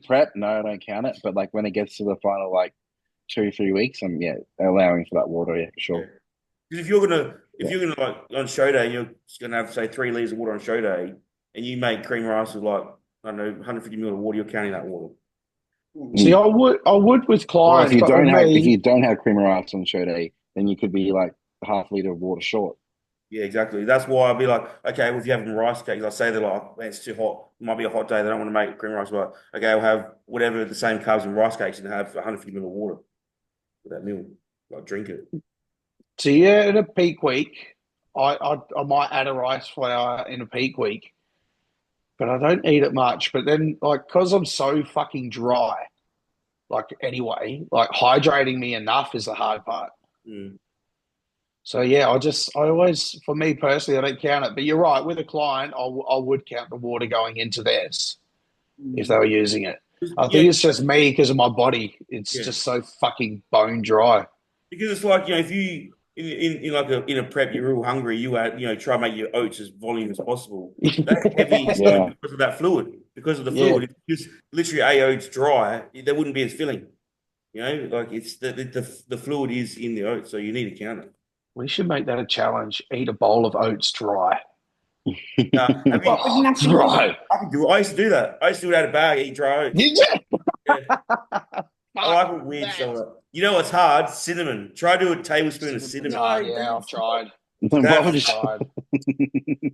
prep, no, I don't count it. But like when it gets to the final 2-3 weeks, I'm allowing for that water, for sure. Because if you're gonna like on show day, you're just gonna have say 3 liters of water on show day, and you make cream rice with I don't know 150 ml of water, you're counting that water. See, I would with clients. If you don't have cream rice on show day, then you could be like half liter of water short. Yeah, exactly. That's why I'd be like, okay, well, if you're having rice cakes, I say they're like, man, it's too hot. It might be a hot day. They don't want to make cream rice, but okay, I'll have whatever the same carbs in rice cakes and have 150 ml of water with that meal. Like drink it. So yeah, in a peak week, I might add a rice flour in a peak week, but I don't eat it much. But then, because I'm so fucking dry, anyway, hydrating me enough is the hard part. So yeah, I always, for me personally, I don't count it. But you're right, with a client, I would count the water going into theirs if they were using it. I think it's just me because of my body. It's just so fucking bone dry. Because it's like, if you in a prep, you're real hungry, you add, try and make your oats as volume as possible. That's heavy because of that fluid. Because of the fluid, if just literally oats dry, they wouldn't be as filling. It's the fluid is in the oats, so you need to count it. We should make that a challenge. Eat a bowl of oats dry. Dry. I can do it. I used to do that. I used to do it out of bag, eat dry oats. I like all weird stuff. You know what's hard? Cinnamon. Try to do a tablespoon of cinnamon. Oh, yeah, I've tried. What would I've tried.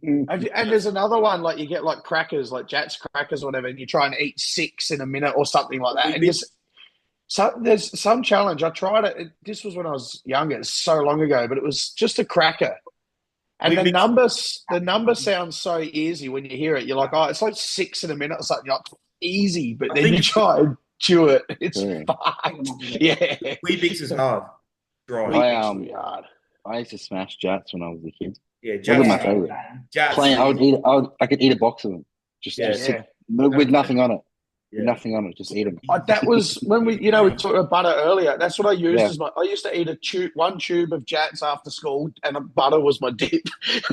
And there's another one, like you get like crackers, like Jats crackers or whatever, and you try and eat 6 in a minute or something like that. And so there's some challenge. I tried it. This was when I was younger. It's so long ago, but it was just a cracker. And the number sounds so easy when you hear it. You're like, oh, it's like 6 in a minute or something. You're like, easy, but then you try and chew it. It's fucked. Yeah. Weetabix is hard. Dry. Weetabix hard. I used to smash Jats when I was a kid. Yeah, Those are my favorite. Jats. I could eat a box of them. Just with nothing on it. Yeah. Nothing on it, just eat them. That was when we talked about butter earlier. That's what I used as I used to eat one tube of Jats after school, and butter was my dip. I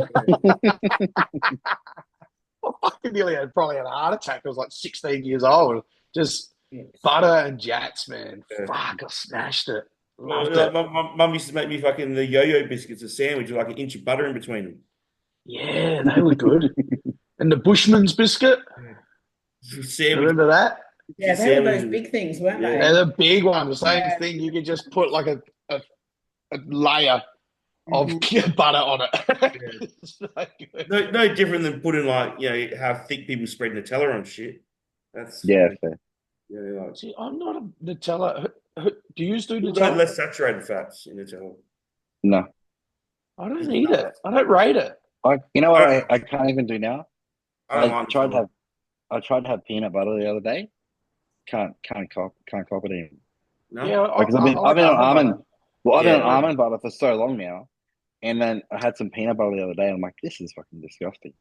fucking nearly probably had a heart attack. I was like 16 years old. Just butter and Jats, man. Yeah. Fuck, I smashed it. Loved it. My mum used to make me fucking the yo-yo biscuits, a sandwich with like an inch of butter in between them. Yeah, they were good. And the Bushman's biscuit. Remember that? Yeah, they were those big things, weren't they? They're the big one. The same thing. You could just put like a layer of butter on it. So no different than putting like how thick people spread Nutella on shit. That's fair. Yeah, like, see, I'm not a Nutella. Do you do Nutella? Less saturated fats in Nutella. No, I don't eat it. I don't rate it. You know what? I can't even do now. I tried to have peanut butter the other day. Can't cop it in. No? Yeah, because I've been on almond. Well, I've been on almond butter for so long now, and then I had some peanut butter the other day. And I'm like, this is fucking disgusting.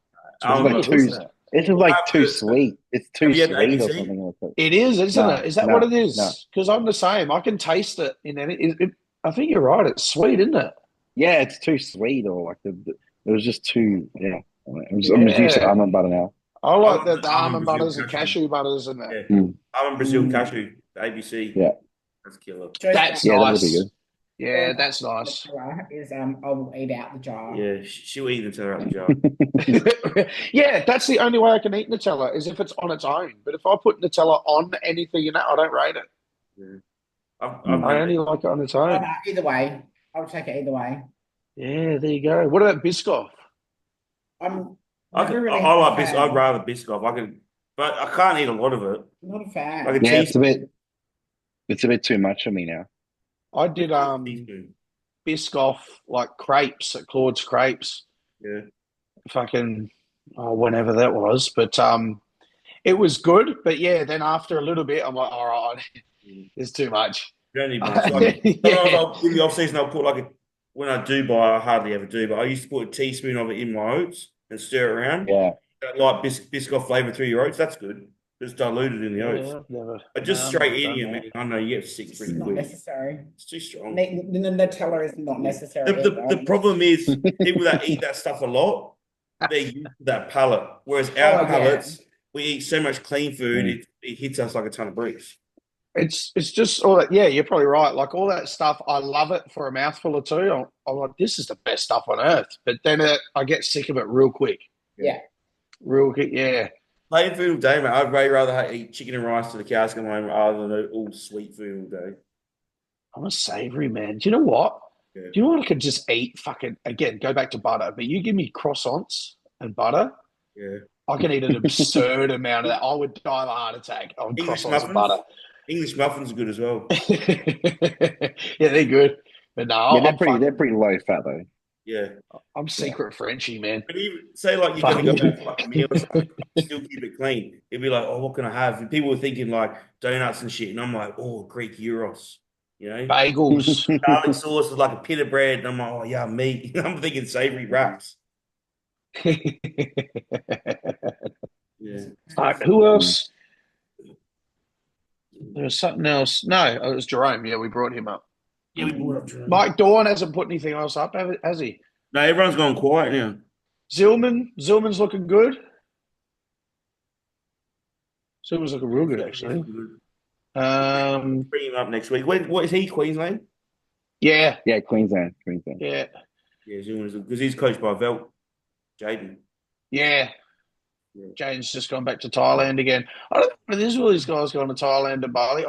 This is like too sweet. It's too sweet or something like that. It is, isn't it? Is that what it is? Because I'm the same. I can taste it in any. I think you're right. It's sweet, isn't it? Yeah, it's too sweet, or like it was just too. Yeah, I'm just used to almond butter now. I like the almond butters and cashew butters and that. Yeah. Almond Brazil cashew, ABC. Yeah, that's killer. That's nice. That'd be good. Yeah, that's nice. I will eat out the jar. Yeah, she'll eat Nutella out the jar. Yeah, that's the only way I can eat Nutella is if it's on its own. But if I put Nutella on anything in that, I don't rate it. Yeah. I only like it on its own. Either way, I'll take it either way. Yeah, there you go. What about Biscoff? I like Biscoff. I'd rather Biscoff. But I can't eat a lot of it. Not a fan. Like it's a bit too much for me now. I did Biscoff like crepes at Claude's Crepes. Yeah. Fucking whenever that was. But it was good. But yeah, then after a little bit I'm like, all right, it's too much. You don't need much. In the off season I'll put when I do buy, I hardly ever do, but I used to put a teaspoon of it in my oats and stir it around. Yeah. Like Biscoff flavour through your oats, that's good. Just diluted in the oats. But just straight eating it, man, I know you get sick pretty quick. Not necessary. It's too strong. The Nutella is not necessary. The problem is people that eat that stuff a lot, they're used to that palate. Whereas our palates, we eat so much clean food, it hits us like a ton of bricks. It's just all that. Yeah, you're probably right. Like all that stuff, I love it for a mouthful or two. I'm like, this is the best stuff on earth. But then I get sick of it real quick. Yeah. Real quick, yeah. Plain food all day, mate. I'd way rather eat chicken and rice to the cows come home rather than all sweet food all day. I'm a savoury man. Do you know what? Yeah. Do you know what I could just eat? Fucking again, go back to butter. But you give me croissants and butter. Yeah. I can eat an absurd amount of that. I would die of a heart attack on croissants and butter. English muffins are good as well. Yeah, they're good. But no, they're pretty low fat though. Yeah. I'm secret Frenchie, man. But even say like you're gonna go for like a meal or something, still keep it clean. It'd be like, oh, what can I have? And people were thinking like donuts and shit, and I'm like, oh, Greek gyros, bagels, garlic sauce with like a pita bread, and I'm like, oh yeah, meat. I'm thinking savory wraps. Yeah. Who else? There was something else. No, it was Jerome. Yeah, we brought him up. Yeah, we brought up Jerome. Mike Dawn hasn't put anything else up, has he? No, everyone's gone quiet now. Zillman's looking good. Zillman's looking real good, actually. Bring him up next week. What is he? Queensland? Yeah, Queensland. Yeah, Zillman's because he's coached by Velt, Jaden. Yeah. Jane's just gone back to Thailand again. I don't know if there's all these guys going to Thailand and Bali.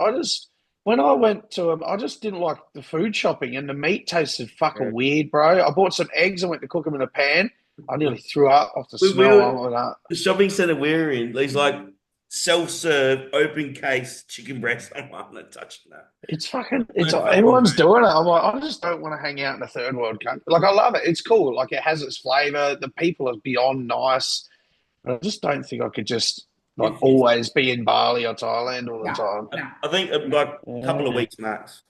When I went to them, I just didn't like the food shopping, and the meat tasted fucking weird, bro. I bought some eggs and went to cook them in a pan. I nearly threw up off the smell. The shopping centre we're in, these like self-serve, open case chicken breast. I'm not touching that. It's everyone's doing it. I'm like, I just don't want to hang out in a third world country. Like, I love it. It's cool. Like, it has its flavour. The people are beyond nice. But I just don't think I could just always be in Bali or Thailand all the time. I think like a couple of weeks max.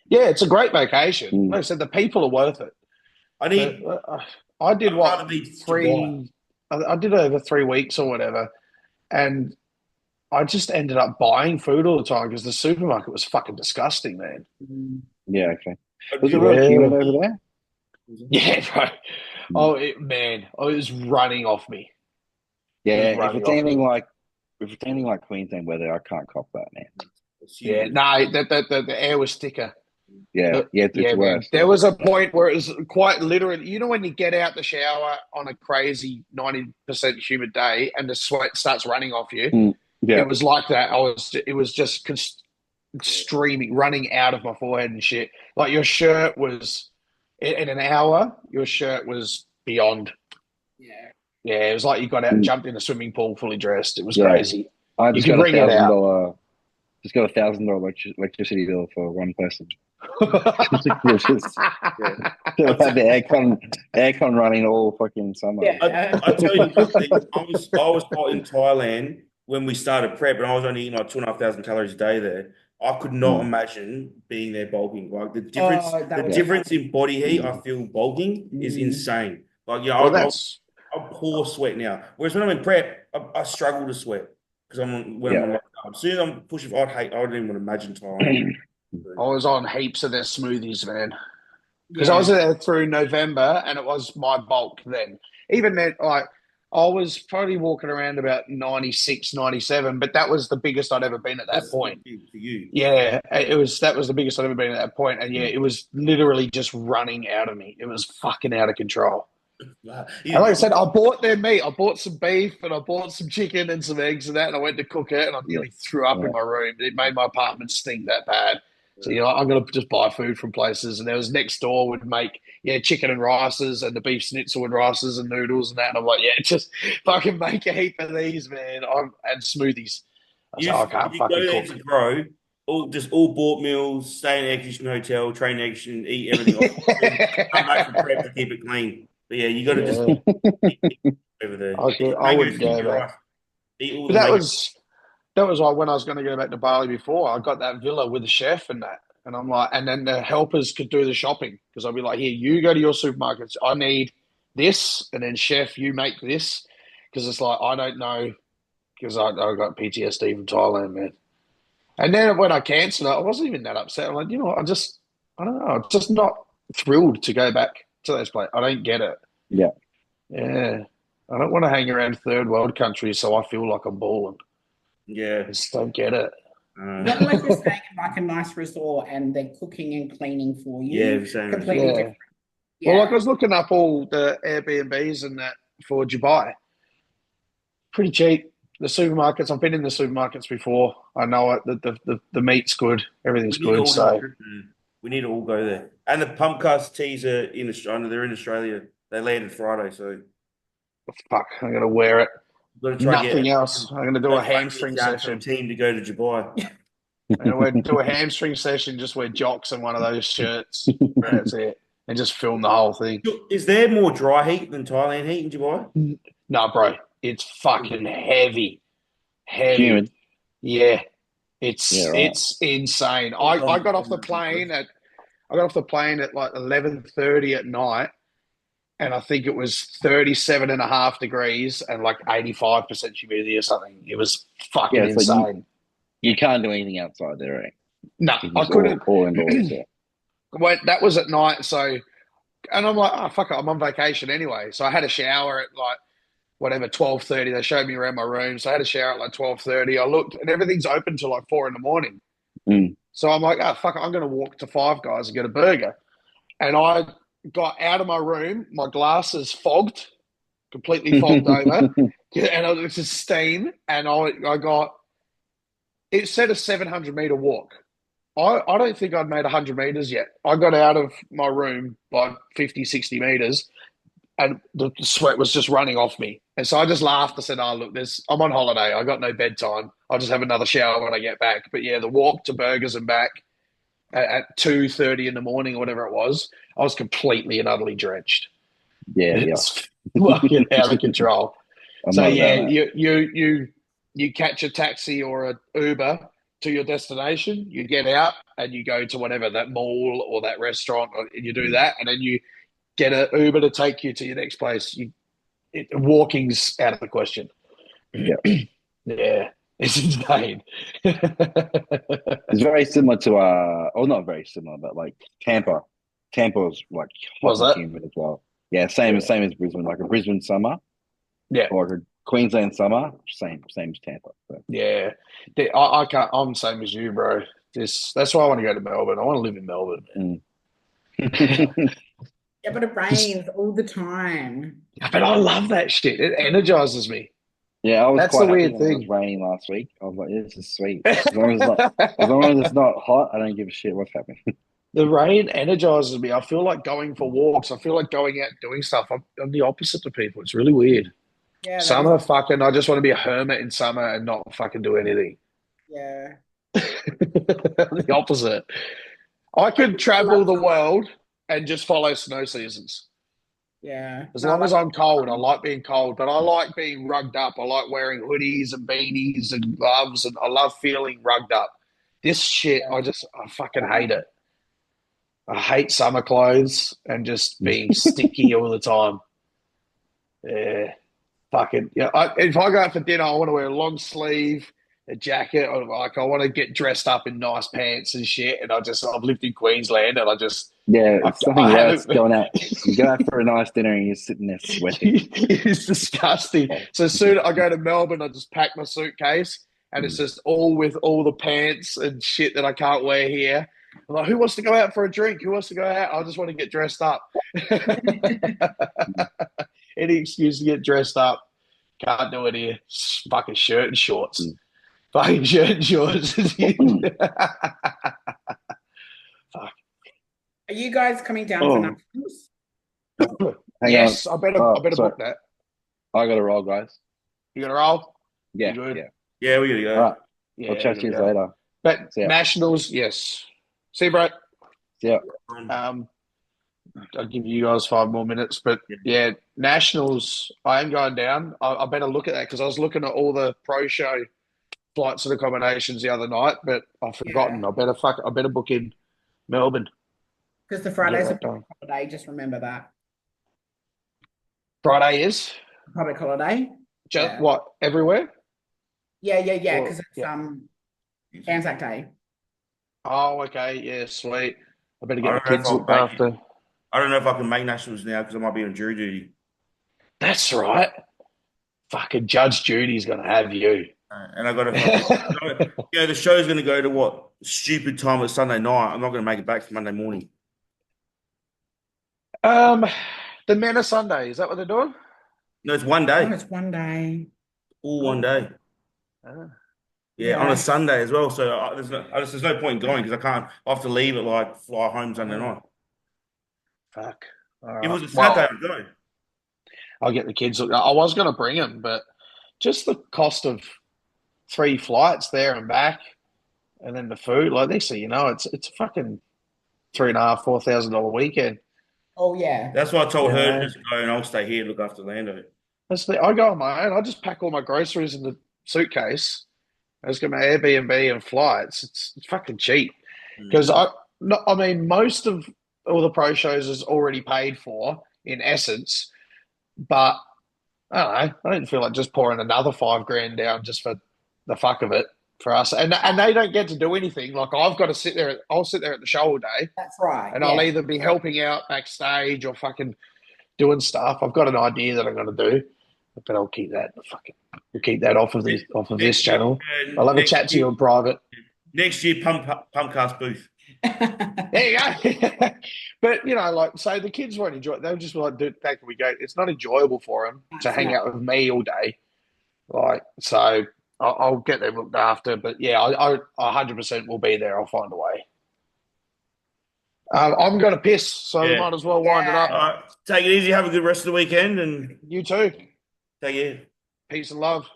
Yeah, it's a great vacation. Like I said, the people are worth it. I did I did over 3 weeks or whatever, and I just ended up buying food all the time because the supermarket was fucking disgusting, man. Yeah, okay. Was it really humid over there? Yeah, bro. Oh, it was running off me. Yeah, if it's anything like Queensland weather, I can't cop that, man. Yeah, no, the air was thicker. Yeah, it's worse. There was a point where it was quite literally, you know, when you get out the shower on a crazy 90% humid day and the sweat starts running off you. It was like that. It was just streaming, running out of my forehead and shit. Like, your shirt was, in an hour, your shirt was beyond. Yeah, it was like you got out and jumped in a swimming pool fully dressed. It was crazy. I just got $1,000 electricity bill for one person. So I had the aircon running all fucking summer. I tell you something. I was in Thailand when we started prep, and I was only eating like 2,500 calories a day there. I could not imagine being there bulking. Like, the difference in body heat, I feel bulking is insane. Like, I pour sweat now. Whereas when I'm in prep, I struggle to sweat because I'm like, as soon as I'm pushing, I wouldn't even imagine time. I was on heaps of their smoothies, man. Because I was there through November, and it was my bulk then. Even then, like, I was probably walking around about 96, 97, but that was the biggest I'd ever been at that point. For you. Yeah, that was the biggest I'd ever been at that point. And it was literally just running out of me. It was fucking out of control. And like I said, I bought their meat. I bought some beef and I bought some chicken and some eggs and that, and I went to cook it, and I nearly threw up in my room. It made my apartment stink that bad. So, I'm going to just buy food from places. And there was next door would make, chicken and rices and the beef schnitzel and rices and noodles and that. And I'm like, just fucking make a heap of these, man. And smoothies. I can't fucking cook. Grow, all bought meals, stay in an air-conditioned hotel, train air conditioned, eat everything. Come back from prep to keep it clean. But yeah, you got to just eat over there. I wouldn't go there. But that was like when I was going to go back to Bali before. I got that villa with the chef and that. And I'm like, and then the helpers could do the shopping because I'd be like, here, you go to your supermarkets. I need this. And then, chef, you make this. Because it's like, I don't know. Because I got PTSD from Thailand, man. And then when I cancelled it, I wasn't even that upset. I'm like, I don't know. I'm just not thrilled to go back to those places. I don't get it. Yeah. Yeah. I don't want to hang around third world countries so I feel like I'm balling. Yeah. I just don't get it. Not like you're staying in like a nice resort and they're cooking and cleaning for you. Yeah, same. Completely different. Yeah. Well, like I was looking up all the Airbnbs and that for Dubai. Pretty cheap. The supermarkets, I've been in the supermarkets before. I know it. The meat's good. Everything's good. So we need to all go there. And the pump cast teas are in Australia. They're in Australia. They landed Friday, so fuck, I'm gonna wear it. Nothing else. I'm gonna do a hamstring session. Team to go to Dubai. I'm gonna do a hamstring session. Just wear jocks and one of those shirts. That's it, and just film the whole thing. Is there more dry heat than Thailand heat in Dubai? No, bro. It's fucking heavy. Humid. Yeah. It's insane. I got off the plane at like 11:30 at night, and I think it was 37.5 degrees and like 85% humidity or something. It was fucking insane. You can't do anything outside there, right? No, I couldn't. All indoors, yeah. Well, that was at night, so, and I'm like, oh, fuck it, I'm on vacation anyway. So I had a shower at like, 12:30. They showed me around my room. So I had a shower at like 12:30. I looked and everything's open till like 4 a.m. So I'm like, oh, fuck it, I'm going to walk to Five Guys and get a burger. And I got out of my room. My glasses fogged completely fogged over, and it was just steam. And I got it said a 700-meter walk. I don't think I'd made 100 meters yet. I got out of my room by 50, 60 meters, and the sweat was just running off me. And so I just laughed. I said, "Oh, look, I'm on holiday. I got no bedtime. I'll just have another shower when I get back." But yeah, the walk to Burgers and back at 2:30 in the morning or whatever it was, I was completely and utterly drenched. Yeah, It's fucking out of control. So yeah, you catch a taxi or an Uber to your destination, you get out and you go to whatever, that mall or that restaurant, and you do that, and then you get an Uber to take you to your next place. Walking's out of the question. Yeah. Yeah, it's insane. It's very similar to or not very similar, but like Tampa. Tampa's like hot and humid as well. Yeah, same as Brisbane, like a Brisbane summer. Yeah. Or a Queensland summer, same as Tampa. So. Yeah. I can't. I'm the same as you, bro. That's why I want to go to Melbourne. I want to live in Melbourne. Yeah, but it rains all the time. But I love that shit. It energizes me. Yeah, That's the weird thing. It was raining last week. I was like, "This is sweet." As long as it's not hot, I don't give a shit what's happening. The rain energizes me. I feel like going for walks. I feel like going out and doing stuff. I'm the opposite to people. It's really weird. Yeah, summer, I just want to be a hermit in summer and not fucking do anything. Yeah. The opposite. I could travel the world and just follow snow seasons. Yeah. As long as I'm cold, I like being cold, but I like being rugged up. I like wearing hoodies and beanies and gloves, and I love feeling rugged up. This shit, I fucking hate it. I hate summer clothes and just being sticky all the time. Yeah, fucking yeah. If I go out for dinner, I want to wear a long sleeve, a jacket, or like I want to get dressed up in nice pants and shit. And I've lived in Queensland, and it's something worse going out. You go out for a nice dinner and you're sitting there sweating. It's disgusting. So soon I go to Melbourne, I just pack my suitcase, and it's just all with all the pants and shit that I can't wear here. I'm like, who wants to go out for a drink? Who wants to go out? I just want to get dressed up. Any excuse to get dressed up. Can't do it here. Fucking shirt and shorts. Fucking shirt and shorts. Fuck. Are you guys coming down for Nationals? Yes, I better book that. I got to roll, guys. You got to roll? Yeah. Yeah, we got to go. All right. Yeah, I'll chat to you later. But Nationals, yes. See you, bro. Yeah. I'll give you guys 5 more minutes. But yeah, Nationals, I am going down. I better look at that because I was looking at all the pro show flights and accommodations the other night, but I've forgotten. I better book in Melbourne. Because the Friday's a public holiday, just remember that. Friday is? Public holiday. Just what, everywhere? Yeah, because it's Anzac Day. Oh, okay. Yeah, sweet. I better get the kids looked after. I don't know if I can make Nationals now because I might be on jury duty. That's right. Fucking Judge Judy's going to have you. And I got to, the show's going to go to what stupid time of Sunday night. I'm not going to make it back for Monday morning. The Men are Sunday. Is that what they're doing? No, it's one day. Oh, it's one day. All one day. Yeah, on a Sunday as well. So there's no point in going because I have to leave at fly home Sunday night. Fuck. All right. It was a Saturday, I'd go. I'll get the kids. I was going to bring them, but just the cost of 3 flights there and back, and then the food. Like next thing you know, it's a fucking $3,500-4,000 weekend. Oh yeah. That's why I told her to just go, and I'll stay here and look after Lando. I go on my own. I just pack all my groceries in the suitcase. I just get my Airbnb and flights. It's fucking cheap because most of all the pro shows is already paid for in essence, but I don't know. I didn't feel like just pouring another $5,000 down just for the fuck of it for us. And they don't get to do anything. Like I've got to sit there. I'll sit there at the show all day. That's right. And I'll either be helping out backstage or fucking doing stuff. I've got an idea that I'm going to do, but I'll keep that off of this channel. I'll have a chat to you in private. Next year, Pumpcast booth. There you go. But, you know, like, say the kids won't enjoy it. They'll just be like, dude, how can we go? It's not enjoyable for them to hang out with me all day. Like, so I'll get them looked after. But, yeah, I 100% will be there. I'll find a way. I'm going to piss, so we might as well wind it up. All right. Take it easy. Have a good rest of the weekend. And You too. take care. Peace and love.